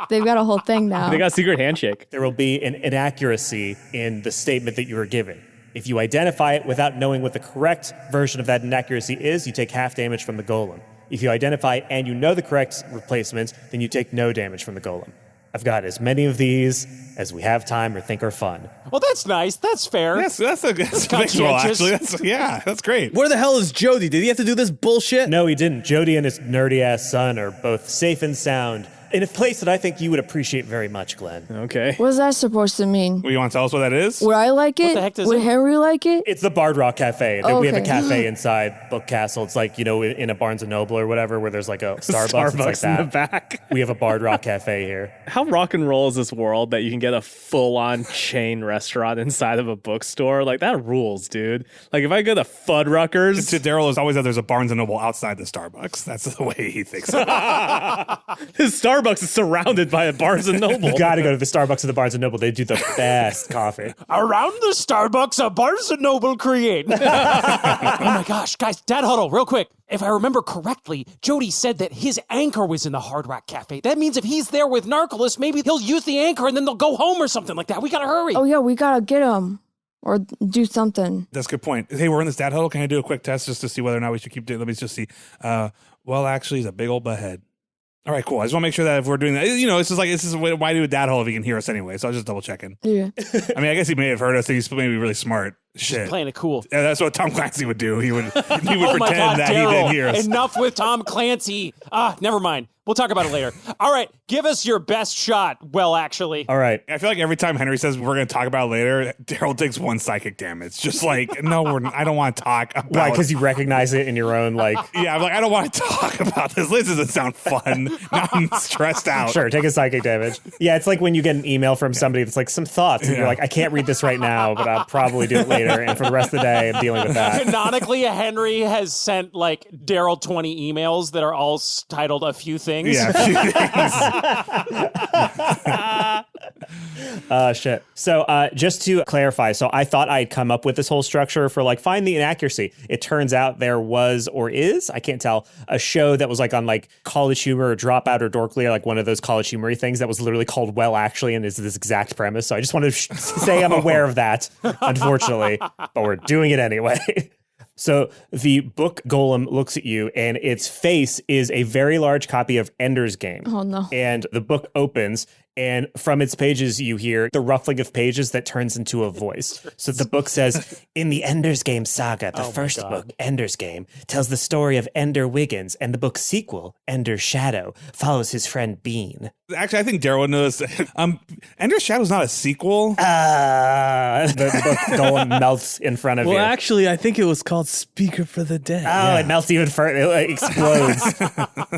They've got a whole thing now. They got a secret handshake. There will be an inaccuracy in the statement that you were given. If you identify it without knowing what the correct version of that inaccuracy is, you take half damage from the golem. If you identify and you know the correct replacement, then you take no damage from the golem. I've got as many of these as we have time or think are fun. Well, that's nice. That's fair. That's a fixable, conscientious. actually. That's great. Where the hell is Jody? Did he have to do this bullshit? No, he didn't. Jody and his nerdy-ass son are both safe and sound in a place that I think you would appreciate very much, Glenn. Okay. What's that supposed to mean? Well, you want to tell us what that is? Would I like it? the heck does Would it- Henry like it? It's the Bard Rock Cafe. We have a Okay. cafe inside Book Castle. It's like, in a Barnes & Noble or whatever where there's like a Starbucks. It's like in the that. back. We have a Bard Rock Cafe here. How rock and roll is this world that you can get a full-on chain restaurant inside of a bookstore? Like, that rules, dude. Like, if I go to Fuddruckers... To Daryl is always that there's a Barnes & Noble outside the Starbucks. That's the way he thinks of it. His Starbucks is surrounded by a Barnes & Noble. You got to go to the Starbucks at the Barnes & Noble. They do the best coffee. Around the Starbucks, a Barnes & Noble create. Oh my gosh, guys, Dad Huddle, real quick. If I remember correctly, Jody said that his anchor was in the Hard Rock Cafe. That means if he's there with Nicholas, maybe he'll use the anchor and then they'll go home or something like that. We gotta hurry. Oh, yeah, we gotta get him. Or do something. That's a good point. Hey, we're in this dad huddle. Can I do a quick test just to see whether or not we should keep doing? Let me just see. Well, actually, he's a big old butthead. All right, cool. I just want to make sure that if we're doing that, it's just like, why do a dad huddle if he can hear us anyway? So I was just double checking. Yeah. I mean, I guess he may have heard us. He's maybe really smart. Shit. Playing it cool. Yeah, that's what Tom Clancy would do. He would Oh pretend my God, that he Daryl, didn't hear us. Enough with Tom Clancy. Never mind. We'll talk about it later. All right, give us your best shot. Well, actually. All right. I feel like every time Henry says we're going to talk about it later, Daryl takes one psychic damage. Just like, no, I don't want to talk about Why? Because you recognize it in your own, like... Yeah, I'm like, I don't want to talk about this. This doesn't sound fun. Now I'm stressed out. Sure, take a psychic damage. Yeah, it's like when you get an email from somebody that's like some thoughts, and you're like, I can't read this right now, but I'll probably do it later. And for the rest of the day, I'm dealing with that. Canonically, Henry has sent like Daryl 20 emails that are all titled A Few Things. Yeah, a few things. Shit. So just to clarify, so I thought I'd come up with this whole structure for like find the inaccuracy. It turns out there was or is, I can't tell, a show that was like on like College Humor or Dropout or Dorkly, or like one of those College Humor things that was literally called Well Actually and is this exact premise. So I just wanted to say I'm aware of that, unfortunately, but we're doing it anyway. So the book golem looks at you and its face is a very large copy of Ender's Game. Oh, no. And the book opens and from its pages you hear the ruffling of pages that turns into a voice. So the book says, in the Ender's Game saga, the first book, Ender's Game, tells the story of Ender Wiggins, and the book's sequel, Ender's Shadow, follows his friend Bean. Actually, I think Daryl knows. Ender's Shadow's not a sequel. The book golem melts in front of you. Well, actually, I think it was called Speaker for the Dead. Oh, it melts even further. It explodes.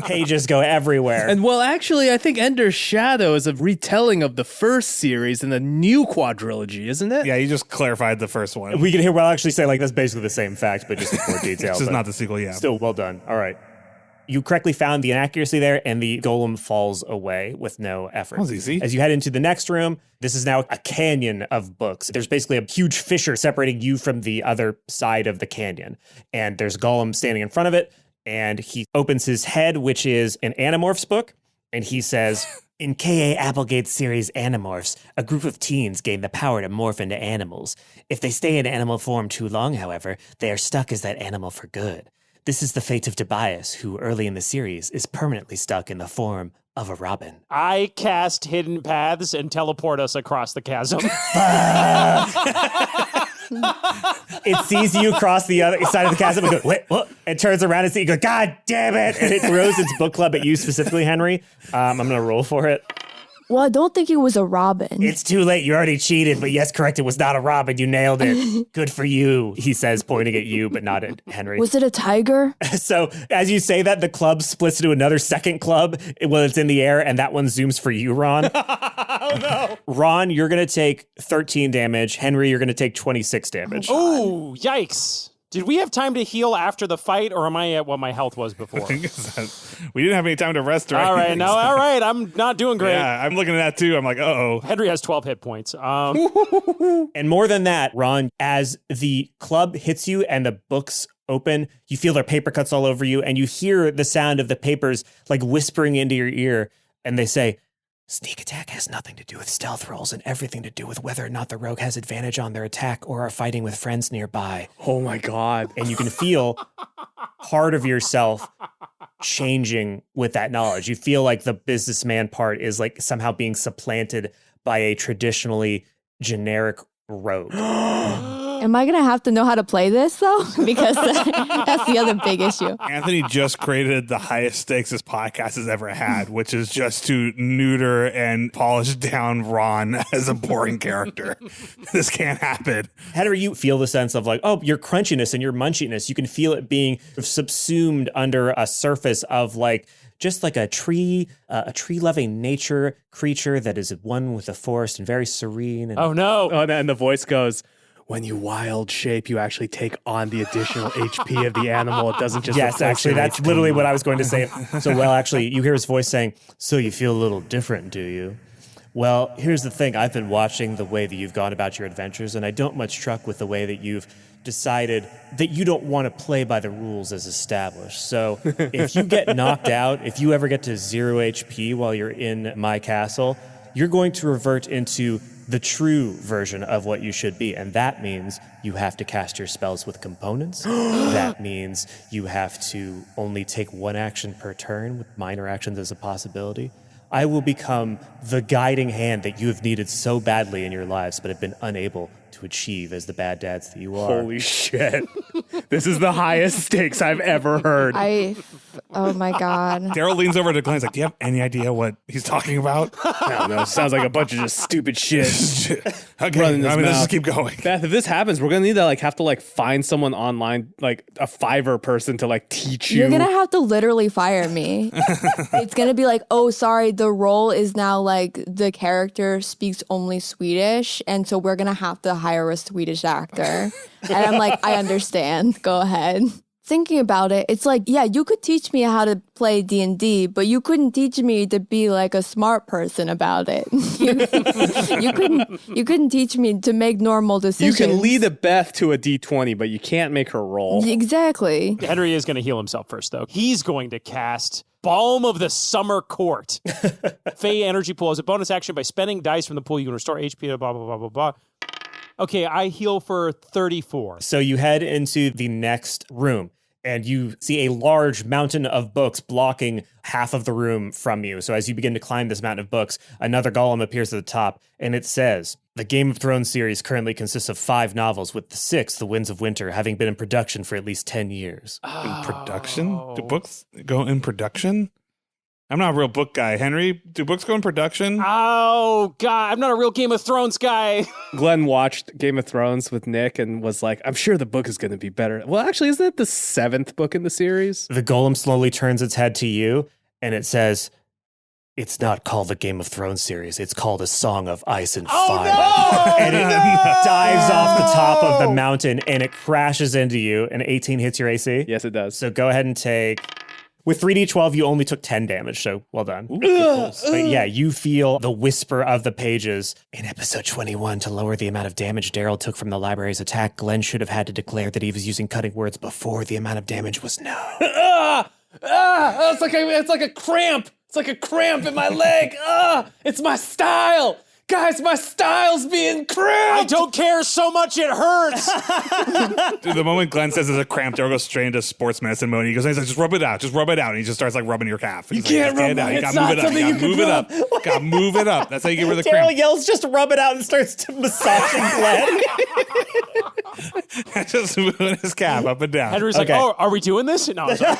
Pages go everywhere. And well, actually, I think Ender's Shadow is a retelling of the first series in the new quadrilogy, isn't it? Yeah, you just clarified the first one. We can hear Well Actually say like that's basically the same fact, but just with more detail. This is but not the sequel, yeah. Still well done. All right. You correctly found the inaccuracy there, and the golem falls away with no effort. That was easy. As you head into the next room, this is now a canyon of books. There's basically a huge fissure separating you from the other side of the canyon. And there's a golem standing in front of it, and he opens his head, which is an Animorphs book, and he says... In K.A. Applegate's series Animorphs, a group of teens gain the power to morph into animals. If they stay in animal form too long, however, they are stuck as that animal for good. This is the fate of Tobias, who early in the series is permanently stuck in the form of a robin. I cast Hidden Paths and teleport us across the chasm. It sees you cross the other side of the chasm and goes, what? It turns around and sees you go, God damn it. And it throws its book club at you specifically, Henry. I'm going to roll for it. Well, I don't think it was a robin. It's too late. You already cheated, but yes, correct. It was not a robin. You nailed it. Good for you, he says, pointing at you, but not at Henry. Was it a tiger? So as you say that, the club splits into another second club when it's in the air, and that one zooms for you, Ron. Oh, no. Ron, you're going to take 13 damage. Henry, you're going to take 26 damage. Oh, yikes. Did we have time to heal after the fight, or am I at what my health was before? We didn't have any time to rest or All right, anything, no, so- all right. I'm not doing great. Yeah, I'm looking at that too. I'm like, uh-oh. Henry has 12 hit points. And more than that, Ron, as the club hits you and the books open, you feel their paper cuts all over you, and you hear the sound of the papers like whispering into your ear, and they say, sneak attack has nothing to do with stealth rolls and everything to do with whether or not the rogue has advantage on their attack or are fighting with friends nearby. Oh my God. And you can feel part of yourself changing with that knowledge. You feel like the businessman part is like somehow being supplanted by a traditionally generic rogue. Am I going to have to know how to play this, though? Because that's the other big issue. Anthony just created the highest stakes this podcast has ever had, which is just to neuter and polish down Ron as a boring character. This can't happen. Henry, you feel the sense of like, oh, your crunchiness and your munchiness. You can feel it being subsumed under a surface of like, just like a tree-loving nature creature that is one with the forest and very serene. And Oh, no. Oh, and the voice goes, when you wild shape, you actually take on the additional HP of the animal. It doesn't just yes, replace actually, your that's HP. literally what I was going to say. So, well, actually, you hear his voice saying, so you feel a little different, do you? Well, here's the thing. I've been watching the way that you've gone about your adventures, and I don't much struck with the way that you've decided that you don't want to play by the rules as established. So if you get knocked out, if you ever get to 0 HP while you're in my castle, you're going to revert into the true version of what you should be. And that means you have to cast your spells with components. That means you have to only take one action per turn with minor actions as a possibility. I will become the guiding hand that you have needed so badly in your lives, but have been unable to achieve as the bad dads that you are. Holy shit. This is the highest stakes I've ever heard. Oh my God. Daryl leans over to Glenn. He's like, do you have any idea what he's talking about? I don't know. It sounds like a bunch of just stupid shit. Okay, Running his let's mouth. just keep going. Beth, if this happens, we're gonna need to have to find someone online, like a Fiverr person to teach you. You're going to have to literally fire me. It's going to be like, oh, sorry, the role is now the character speaks only Swedish. And so we're going to have to hire a Swedish actor. And I'm like, I understand. Go ahead. Thinking about it, it's like, yeah, you could teach me how to play D&D, but you couldn't teach me to be like a smart person about it. You couldn't teach me to make normal decisions. You can lead a Beth to a D20, but you can't make her roll. Exactly. Henry is going to heal himself first, though. He's going to cast Balm of the Summer Court. Fey energy pool as a bonus action by spending dice from the pool. You can restore HP to blah, blah, blah, blah, blah. Okay, I heal for 34. So you head into the next room and you see a large mountain of books blocking half of the room from you. So as you begin to climb this mountain of books, another golem appears at the top and it says, the Game of Thrones series currently consists of 5 novels, with the 6th, The Winds of Winter, having been in production for at least 10 years. In production? Do books go in production? I'm not a real book guy. Henry, do books go in production? Oh, God, I'm not a real Game of Thrones guy. Glenn watched Game of Thrones with Nick and was like, I'm sure the book is going to be better. Well, actually, isn't it the 7th book in the series? The golem slowly turns its head to you and it says, it's not called the Game of Thrones series. It's called A Song of Ice and Fire. No! And it dives off the top of the mountain and it crashes into you. And 18 hits your AC. Yes, it does. So go ahead and take... With 3d12, you only took 10 damage, so well done. But yeah, you feel the whisper of the pages. In episode 21, to lower the amount of damage Daryl took from the library's attack, Glenn should have had to declare that he was using cutting words before the amount of damage was known. It's like a cramp. It's like a cramp in my leg. It's my style. Guys, my style's being cramped. I don't care so much it hurts. Dude, the moment Glenn says there's a cramp, Daryl goes straight into sports medicine mode. He goes, he's like, just rub it out. And he just starts rubbing your calf. You can't rub it. It's not something you can rub. Gotta move it up. That's how you get rid of the cramp. Daryl yells, just rub it out and starts massaging Glenn. Just moving his calf up and down. Henry's like, oh, are we doing this? No, I'm sorry.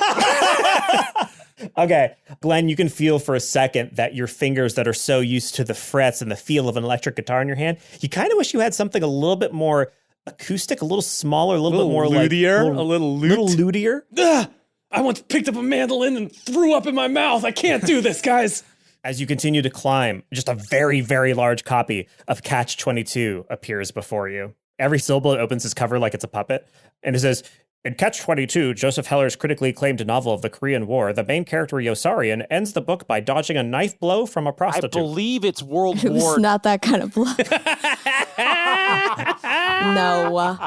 Okay, Glenn, you can feel for a second that your fingers that are so used to the frets and the feel of an electric guitar in your hand, you kind of wish you had something a little bit more acoustic, a little smaller, a little bit more lutier, like... a little lutier. I once picked up a mandolin and threw up in my mouth. I can't do this, guys. As you continue to climb, just a very, very large copy of Catch-22 appears before you. Every syllable opens its cover like it's a puppet, and it says... In Catch-22, Joseph Heller's critically acclaimed novel of the Korean War, the main character Yosarian ends the book by dodging a knife blow from a prostitute. I believe it's World It was War. not that kind of blood. No.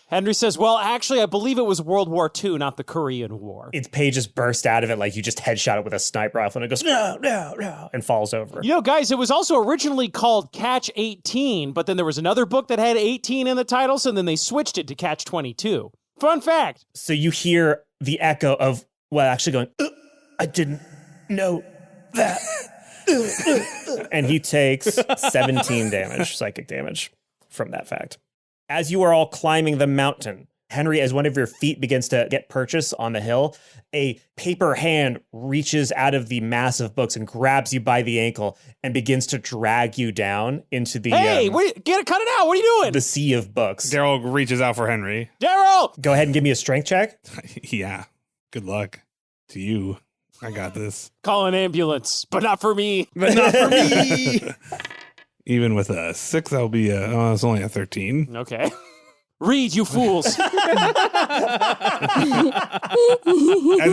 Henry says, well, actually, I believe it was World War II, not the Korean War. Its pages burst out of it like you just headshot it with a sniper rifle, and it goes, no, and falls over. You know, guys, it was also originally called Catch-18, but then there was another book that had 18 in the title, so then they switched it to Catch-22. Fun fact. So you hear the echo of, well, actually going, I didn't know that. And he takes 17 damage, psychic damage, from that fact. As you are all climbing the mountain, Henry, as one of your feet begins to get purchase on the hill, a paper hand reaches out of the mass of books and grabs you by the ankle and begins to drag you down into the Cut it out. What are you doing? the sea of books. Daryl reaches out for Henry. Daryl! Go ahead and give me a strength check. Yeah. Good luck to you. I got this. Call an ambulance, but not for me. But not for me. Even with a 6, that'll be it's only a 13. Okay. Read, you fools. As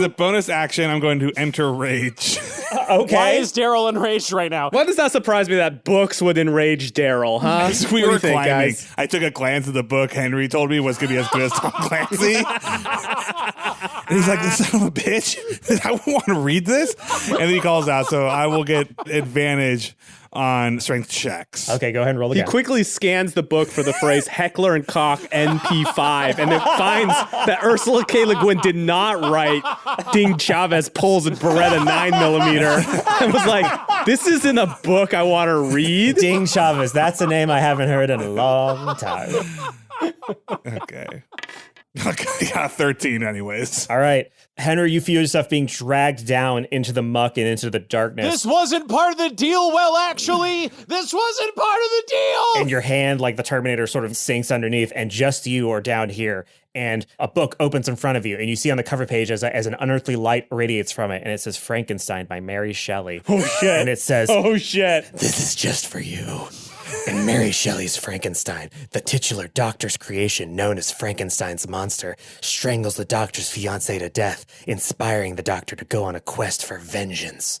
a bonus action, I'm going to enter rage. Okay. Why is Daryl enraged right now? Why does that surprise me that books would enrage Daryl, huh? As we What do were you think, climbing, guys? I took a glance at the book Henry told me was going to be as good as Tom Clancy. And he's like, this son of a bitch, I want to read this. And then he calls out, so I will get advantage on strength checks. Okay, go ahead and roll He again. quickly scans the book for the phrase Heckler and Koch NP5 and then finds that Ursula K. Le Guin did not write Ding Chavez pulls a Beretta 9mm and was like, this isn't a book I want to read. Ding Chavez. That's a name I haven't heard in a long time. Okay. Okay, got a 13 anyways. All right. Henry, you feel yourself being dragged down into the muck and into the darkness. This wasn't part of the deal, well, actually. This wasn't part of the deal. And your hand, like the Terminator, sort of sinks underneath, and just you are down here. And a book opens in front of you, and you see on the cover page as an unearthly light radiates from it, and it says Frankenstein by Mary Shelley. Oh, shit. And it says, Oh, shit. "This is just for you." In Mary Shelley's Frankenstein, the titular doctor's creation, known as Frankenstein's monster, strangles the doctor's fiancée to death, inspiring the doctor to go on a quest for vengeance.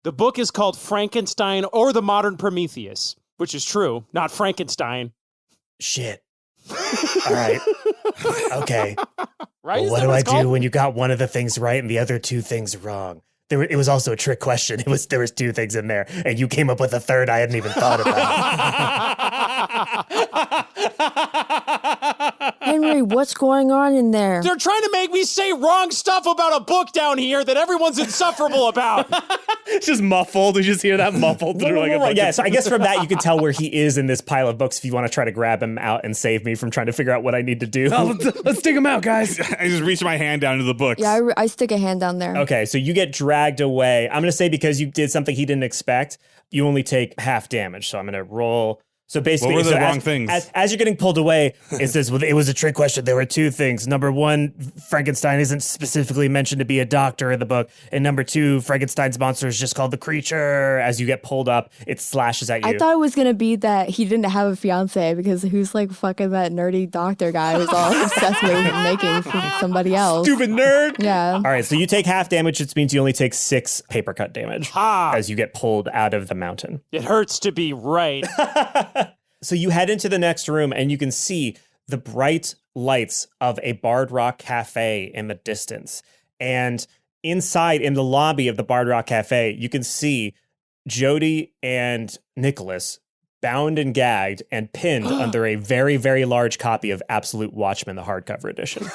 The book is called Frankenstein or the Modern Prometheus, which is true, not Frankenstein. Shit. All right. Okay. Right? Well, Is what that do I it's called? do when you got one of the things right and the other two things wrong? It was also a trick question. There was two things in there, and you came up with a third I hadn't even thought about. Henry, what's going on in there? They're trying to make me say wrong stuff about a book down here that everyone's insufferable about. It's just muffled. You just hear that muffled through like a bunch Yeah, of- so I guess from that you can tell where he is in this pile of books if you want to try to grab him out and save me from trying to figure out what I need to do. Oh, let's dig him out, guys. I just reached my hand down to the books. Yeah, I stick a hand down there. Okay, so you get dragged away. I'm going to say because you did something he didn't expect, you only take half damage. So I'm going to roll. So basically, What were the so wrong as, things? As you're getting pulled away, it says, well, it was a trick question. There were two things. Number one, Frankenstein isn't specifically mentioned to be a doctor in the book. And number two, Frankenstein's monster is just called the creature. As you get pulled up, it slashes at you. I thought it was gonna be that he didn't have a fiance because who's like fucking that nerdy doctor guy who's all obsessed with making for somebody else. Stupid nerd. Yeah. All right, so you take half damage, which means you only take 6 paper cut damage as you get pulled out of the mountain. It hurts to be right. So you head into the next room and you can see the bright lights of a Bard Rock Cafe in the distance. And inside, in the lobby of the Bard Rock Cafe, you can see Jodie and Nicholas bound and gagged and pinned under a very, very large copy of Absolute Watchmen, the hardcover edition.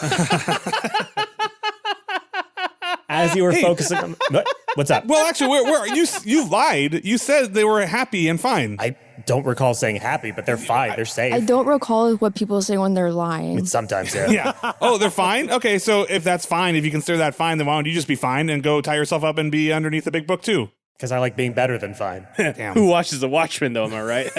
As you were focusing on... What's up? Well, actually, where you lied. You said they were happy and fine. I don't recall saying happy, but they're fine. They're safe. I don't recall what people say when they're lying. Sometimes, yeah. Yeah. Oh, they're fine? Okay, so if that's fine, if you consider that fine, then why don't you just be fine and go tie yourself up and be underneath the big book too? Because I like being better than fine. Damn. Who watches The Watchmen, though, am I right?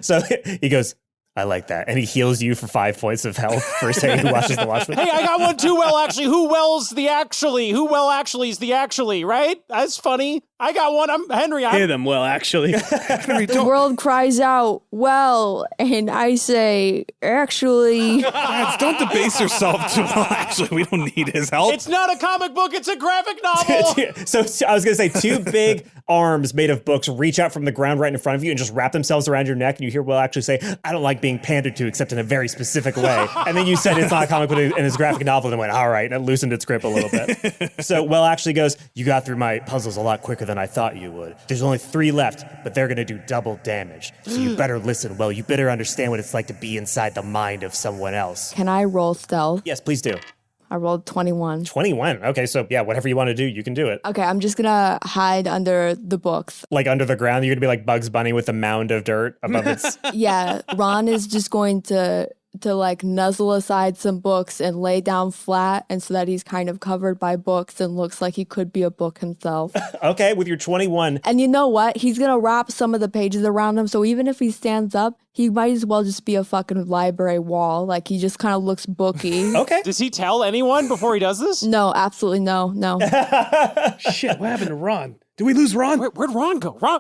So he goes, I like that. And he heals you for 5 points of health for saying he watches The Watchmen. Hey, I got one too. Well, actually, who wells the actually? Who well actually is the actually, right? That's funny. I got one. I'm Henry. Hear them well, actually. The world cries out, well, and I say, actually. Guys, don't debase yourself too well. Actually, we don't need his help. It's not a comic book. It's a graphic novel. So I was going to say 2 big arms made of books reach out from the ground right in front of you and just wrap themselves around your neck. And you hear Will actually say, I don't like being pandered to except in a very specific way. And then you said it's not a comic book and it's a graphic novel and went, all right. And it loosened its grip a little bit. So Will actually goes, you got through my puzzles a lot quicker than I thought you would. There's only 3 left, but they're going to do double damage. So you better listen, Will. You better understand what it's like to be inside the mind of someone else. Can I roll stealth? Yes, please do. I rolled 21. 21. Okay, so yeah, whatever you want to do, you can do it. Okay, I'm just gonna hide under the books. Like under the ground, you're gonna be like Bugs Bunny with a mound of dirt above its. Yeah, Ron is just going to like nuzzle aside some books and lay down flat, and so that he's kind of covered by books and looks like he could be a book himself. Okay, with your 21. And you know what? He's gonna wrap some of the pages around him, so even if he stands up, he might as well just be a fucking library wall. Like, he just kind of looks booky. Okay. Does he tell anyone before he does this? No, absolutely no. Shit, what happened to Ron? Did we lose Ron? Where'd Ron go? Ron,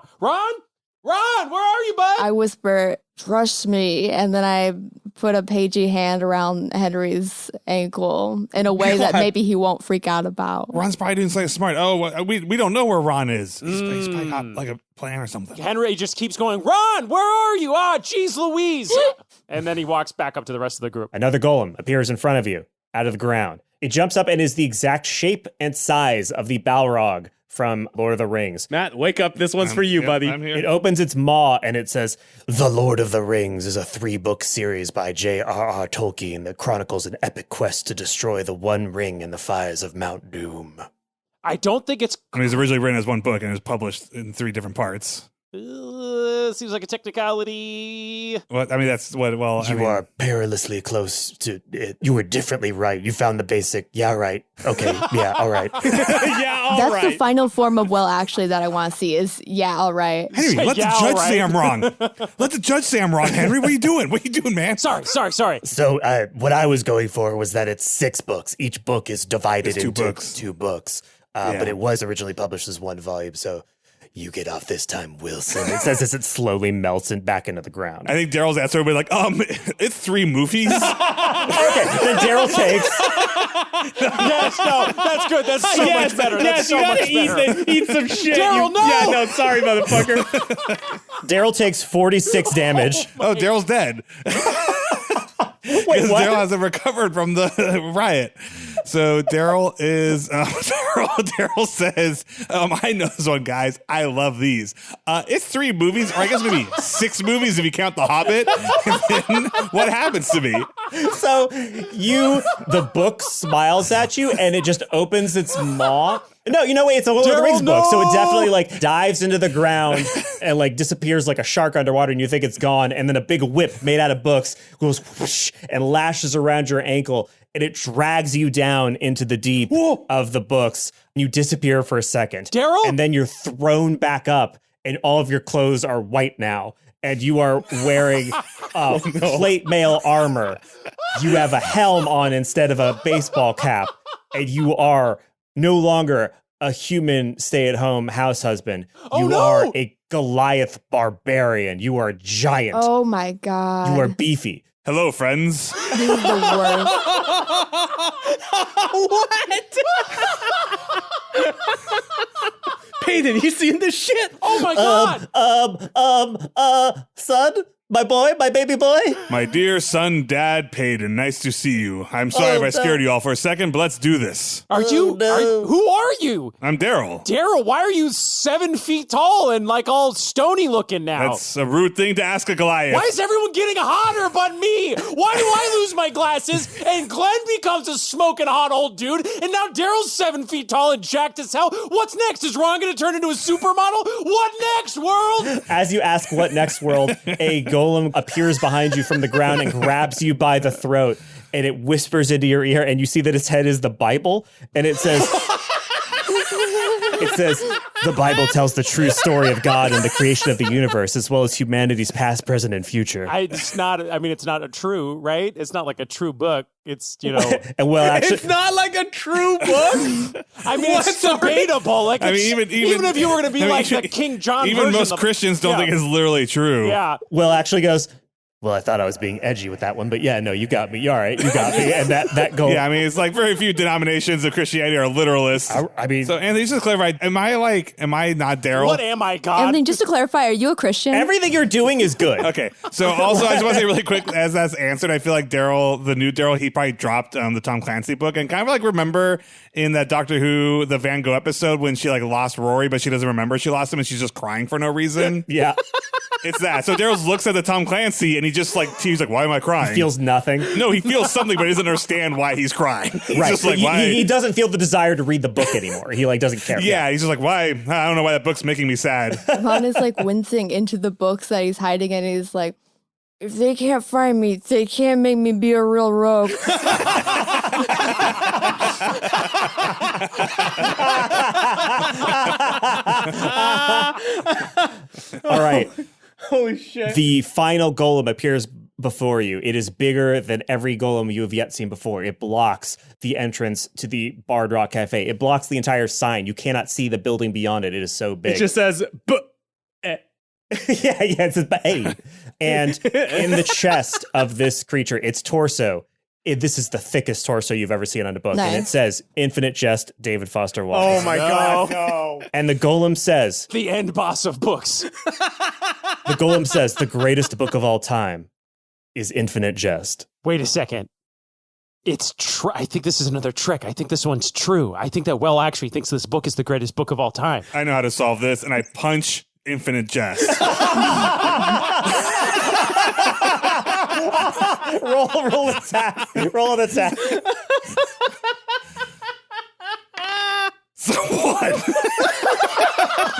where are you, bud? I whisper, "Trust me," and then I put a pagey hand around Henry's ankle in a way that maybe he won't freak out about. Ron's probably doing something smart. Oh, we don't know where Ron is. He's probably got like a plan or something. Henry just keeps going, Ron, where are you? Ah, geez Louise. And then he walks back up to the rest of the group. Another golem appears in front of you, out of the ground. It jumps up and is the exact shape and size of the Balrog from Lord of the Rings. Matt, wake up. This one's for you, buddy. I'm here. It opens its maw and it says, "The Lord of the Rings is a 3-book series by J.R.R. Tolkien that chronicles an epic quest to destroy the One Ring in the fires of Mount Doom." I don't think it's... I mean, it was originally written as one book and it was published in 3 different parts. seems like a technicality. Well, I mean, that's what, well, You are perilously close to it. You were differently right. You found the basic, yeah, right. Okay, yeah, all right. Yeah, all That's right. the final form of well, actually, that I want to see is, yeah, all right. Henry, let Yeah, the judge all say right. I'm wrong. Let the judge say I'm wrong, Henry. What are you doing? What are you doing, man? Sorry. So what I was going for was that it's 6 books. Each book is divided It's 2 into books. 2 books. But it was originally published as 1 volume, so you get off this time, Wilson. It says as it slowly melts back into the ground. I think Daryl's answer would be like, it's 3 movies. Okay, then Daryl takes... Yes, no, that's good. That's so much better. That's so you gotta much better. eat some shit. Daryl, no! Yeah, no, sorry, motherfucker. Daryl takes 46 damage. Oh, Daryl's dead. Wait, Because what? Daryl hasn't recovered from the riot. So Daryl is Daryl says, I know this one, guys. I love these. It's 3 movies, or I guess maybe 6 movies if you count The Hobbit. And then what happens to me? So the book smiles at you and it just opens its maw. No, you know what? It's a Lord of the Rings book, so it definitely like dives into the ground and like disappears like a shark underwater, and you think it's gone. And then a big whip made out of books goes whoosh and lashes around your ankle, and it drags you down into the deep of the books. You disappear for a second, Daryl? and then you're thrown back up, and all of your clothes are white now. And you are wearing plate mail armor. You have a helm on instead of a baseball cap. And you are no longer a human stay-at-home house husband. You are a Goliath barbarian. You are a giant. Oh my God. You are beefy. Hello, friends. This is the worst. Peyton, you seeing this shit? Oh my God. Son, my boy, my baby boy. My dear son, Dad, Peyton, nice to see you. I'm sorry if I scared you all for a second, but let's do this. Who are you? I'm Daryl. Daryl, why are you 7 feet tall and like all stony looking now? That's a rude thing to ask a Goliath. Why is everyone getting hotter but me? Why do I lose my glasses and Glenn becomes a smoking hot old dude and now Daryl's 7 feet tall and jacked as hell? What's next? Is Ron going to turn into a supermodel? What next, world? As you ask what next world, a golem appears behind you from the ground and grabs you by the throat, and it whispers into your ear, and you see that its head is the Bible, and it says, the Bible tells the true story of God and the creation of the universe, as well as humanity's past, present, and future. It's not a true, right? It's not like a true book. It's, you know. And well, actually, It's not like a true book. I mean, it's debatable. Like, I mean, it's- even if you were going to be like the King John even version most of- Christians don't think it's literally true. Yeah. Will actually goes, well, I thought I was being edgy with that one, but yeah, no, you got me. You're all right. You got me. And that golem. Yeah, I mean, it's like very few denominations of Christianity are literalists. I mean, So, Anthony, just to clarify, am I not Daryl? What am I, God? Anthony, just to clarify, are you a Christian? everything you're doing is good. Okay, so also I just want to say really quick, as that's answered, I feel like Daryl, the new Daryl, he probably dropped the Tom Clancy book, and kind of like remember in that Doctor Who, the Van Gogh episode when she like lost Rory, but she doesn't remember she lost him, and she's just crying for no reason. Yeah. It's that. So Daryl looks at the Tom Clancy, and he just like, he's like, why am I crying? Feels nothing. No, he feels something, but he doesn't understand why he's crying. He's Right. just like, he, why? he doesn't feel the desire to read the book anymore. He like doesn't care. Yeah, he's just like, why? I don't know why that book's making me sad. Ron is like wincing into the books that he's hiding in, and he's like, if they can't find me, they can't make me be a real rogue. All right. Holy shit. The final golem appears before you. It is bigger than every golem you have yet seen before. It blocks the entrance to the Bard Rock Cafe. It blocks the entire sign. You cannot see the building beyond it. It is so big. It just says, yeah, it says "Hey." And in the chest of this creature, its torso, this is the thickest torso you've ever seen on a book. Nice. And it says, Infinite Jest, David Foster Wallace. oh my God, no. And the golem says, The end boss of books. the golem says, the greatest book of all time is Infinite Jest. Wait a second. It's true. I think this is another trick. I think this one's true. I think that Well actually thinks this book is the greatest book of all time. I know how to solve this, and I punch Infinite Jest. roll an attack. Roll an attack. So what?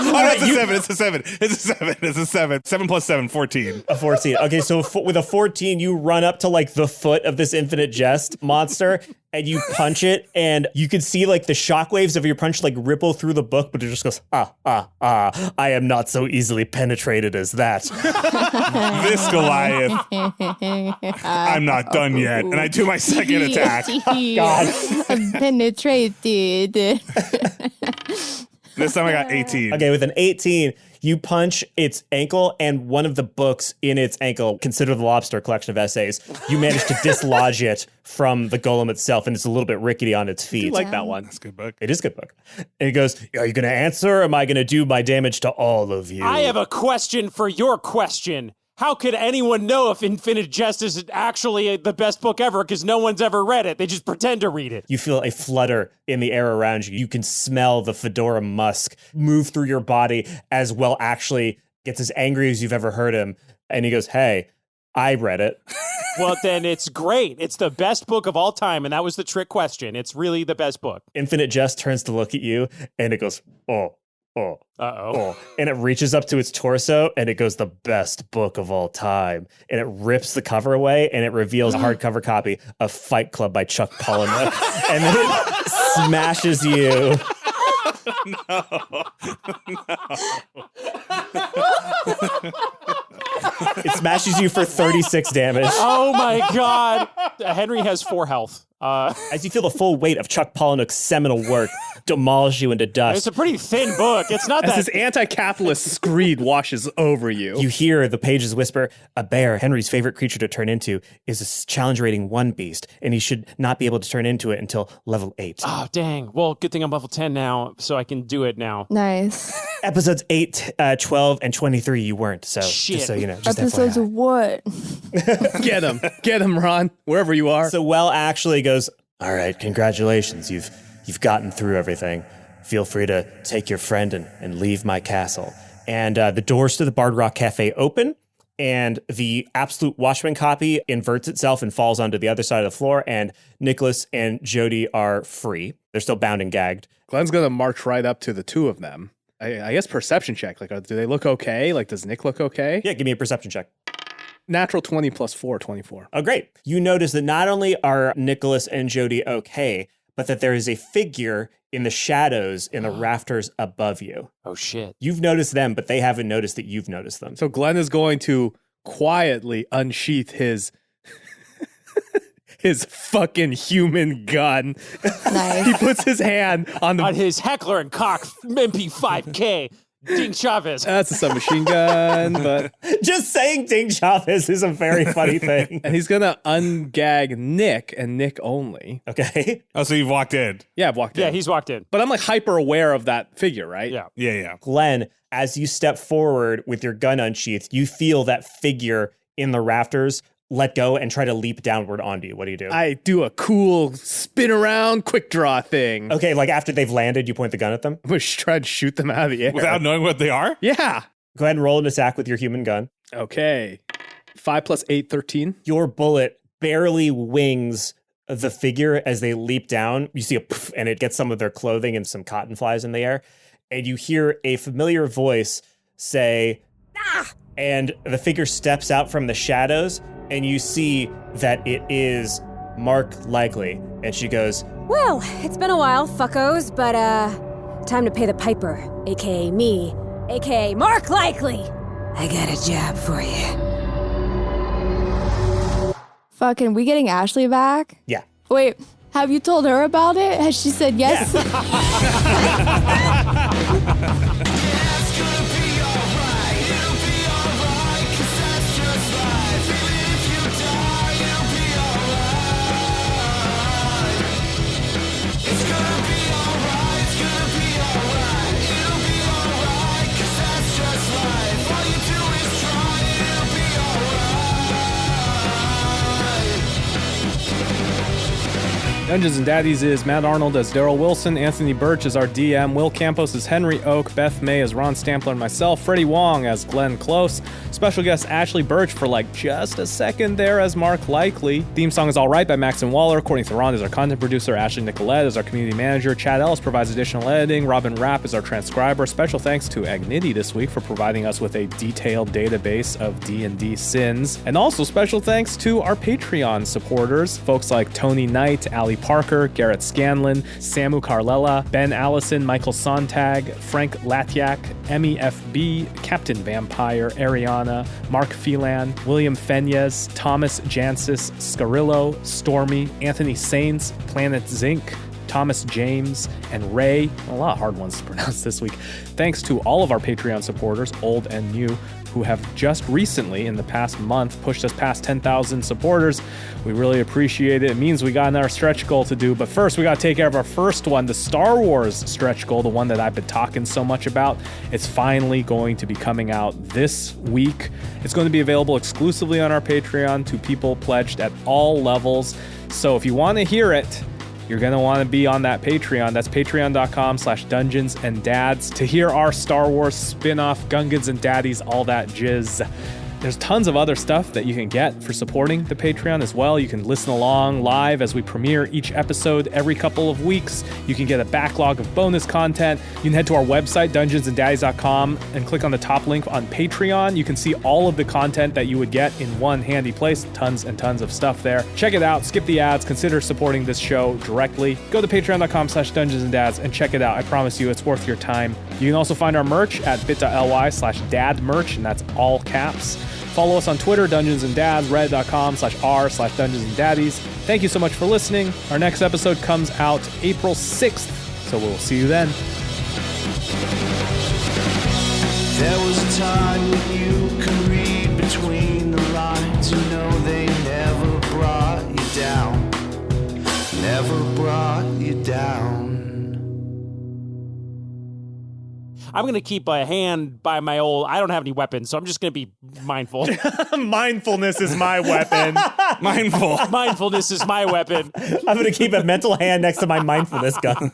It's a 7. It's a 7. 7 plus 7, 14. A 14. Okay, so with a 14, you run up to like the foot of this Infinite Jest monster and you punch it, and you can see like the shockwaves of your punch like ripple through the book, but it just goes, I am not so easily penetrated as that. This Goliath, I'm not done yet. And I do my second attack. God. I'm penetrated. This time I got 18. Okay, with an 18, you punch its ankle, and one of the books in its ankle, Consider the Lobster, collection of essays, you manage to dislodge it from the golem itself, and it's a little bit rickety on its feet. I like that one. That's a good book. It is a good book. And it goes, are you going to answer, or am I going to do my damage to all of you? I have a question for your question. How could anyone know if Infinite Jest is actually the best book ever because no one's ever read it? They just pretend to read it. You feel a flutter in the air around you. You can smell the fedora musk move through your body as Well actually gets as angry as you've ever heard him. And he goes, hey, I read it. Well, then it's great. It's the best book of all time, and that was the trick question. It's really the best book. Infinite Jest turns to look at you, and it goes, oh. Uh-oh. And it reaches up to its torso, and it goes, the best book of all time. And it rips the cover away, and it reveals a hardcover copy of Fight Club by Chuck Palahniuk. And then it smashes you. It smashes you for 36 damage. Oh, my God. Henry has 4 health. As you feel the full weight of Chuck Palahniuk's seminal work demolish you into dust. It's a pretty thin book. It's not As that... this anti-capitalist screed washes over you. You hear the pages whisper, a bear, Henry's favorite creature to turn into, is a challenge rating 1 beast, and he should not be able to turn into it until level 8. Oh, dang. Well, good thing I'm level 10 now, so I can do it now. Nice. Episodes 8, 12, and 23, you weren't, so Shit. just so you know. Just Episodes FYI. of what? Get him, Ron, wherever you are. So Well actually goes, all right, congratulations, you've gotten through everything. Feel free to take your friend and leave my castle. And the doors to the Bard Rock Cafe open, and the Absolute Watchman copy inverts itself and falls onto the other side of the floor, and Nicholas and Jodie are free. They're still bound and gagged. Glenn's gonna march right up to the two of them. I guess perception check. Like, do they look okay? Like, does Nick look okay? Yeah, give me a perception check. Natural 20 plus 4, 24. Oh, great. You notice that not only are Nicholas and Jodie okay, but that there is a figure in the shadows in the rafters above you. Oh, shit. You've noticed them, but they haven't noticed that you've noticed them. So Glenn is going to quietly unsheath his his fucking human gun. Nice. He puts his hand on the... On his Heckler and Koch MP5K, Ding Chavez. That's a submachine gun, but... Just saying Ding Chavez is a very funny thing. And he's going to ungag Nick and Nick only. Okay. Oh, so you've walked in. Yeah, I've walked in. Yeah, he's walked in. But I'm like hyper aware of that figure, right? Yeah. Yeah. Glenn, as you step forward with your gun unsheathed, you feel that figure in the rafters let go and try to leap downward onto you. What do you do? I do a cool spin around quick draw thing. Okay, like after they've landed, you point the gun at them? I'm going to try to shoot them out of the air. Without knowing what they are? Yeah. Go ahead and roll an attack with your human gun. Okay. 5 + 8, 13. Your bullet barely wings the figure as they leap down. You see a poof, and it gets some of their clothing and some cotton flies in the air. And you hear a familiar voice say, "Ah!" And the figure steps out from the shadows, and you see that it is Mark Likely. And she goes, "Well, it's been a while, fuckos, but time to pay the piper, aka me, aka Mark Likely. I got a job for you." Fucking, we getting Ashley back? Yeah. Wait, have you told her about it? Has she said yes? Dungeons and Daddies is Matt Arnold as Daryl Wilson, Anthony Burch as our DM, Will Campos as Henry Oak, Beth May as Ron Stampler, and myself, Freddie Wong as Glenn Close. Special guest Ashley Burch for just a second there as Mark Likely. Theme song is All Right by Maxton Waller. Courtney Theron is our content producer. Ashley Nicolette is our community manager. Chad Ellis provides additional editing. Robin Rapp is our transcriber. Special thanks to Agnity this week for providing us with a detailed database of D&D sins. And also special thanks to our Patreon supporters, folks like Tony Knight, Ali Parker, Garrett Scanlon, Samu Carlella, Ben Allison, Michael Sontag, Frank Latyak, Emmy FB, Captain Vampire, Ariana, Mark Phelan, William Fenyez, Thomas Jansis, Scarillo, Stormy, Anthony Saints, Planet Zinc, Thomas James, and Ray. A lot of hard ones to pronounce this week. Thanks to all of our Patreon supporters, old and new, who have just recently, in the past month, pushed us past 10,000 supporters. We really appreciate it. It means we got another stretch goal to do. But first, we got to take care of our first one, the Star Wars stretch goal, the one that I've been talking so much about. It's finally going to be coming out this week. It's going to be available exclusively on our Patreon to people pledged at all levels. So if you want to hear it, you're going to want to be on that Patreon. That's patreon.com/Dungeons and Dads to hear our Star Wars spin-off, Gungans and Daddies, all that jizz. There's tons of other stuff that you can get for supporting the Patreon as well. You can listen along live as we premiere each episode every couple of weeks. You can get a backlog of bonus content. You can head to our website, dungeonsanddaddies.com, and click on the top link on Patreon. You can see all of the content that you would get in one handy place. Tons and tons of stuff there. Check it out. Skip the ads. Consider supporting this show directly. Go to patreon.com/dungeonsanddads and check it out. I promise you it's worth your time. You can also find our merch at bit.ly/dadmerch, and that's all caps. Follow us on Twitter, Dungeons and Dads, reddit.com/r/dungeonsanddaddies. Thank you so much for listening. Our next episode comes out April 6th, so we'll see you then. There was a time when you could read between the lines. You know they never brought you down. Never brought you down. I'm going to keep a hand by my old... I don't have any weapons, so I'm just going to be mindful. Mindfulness is my weapon. Mindfulness is my weapon. I'm going to keep a mental hand next to my mindfulness gun.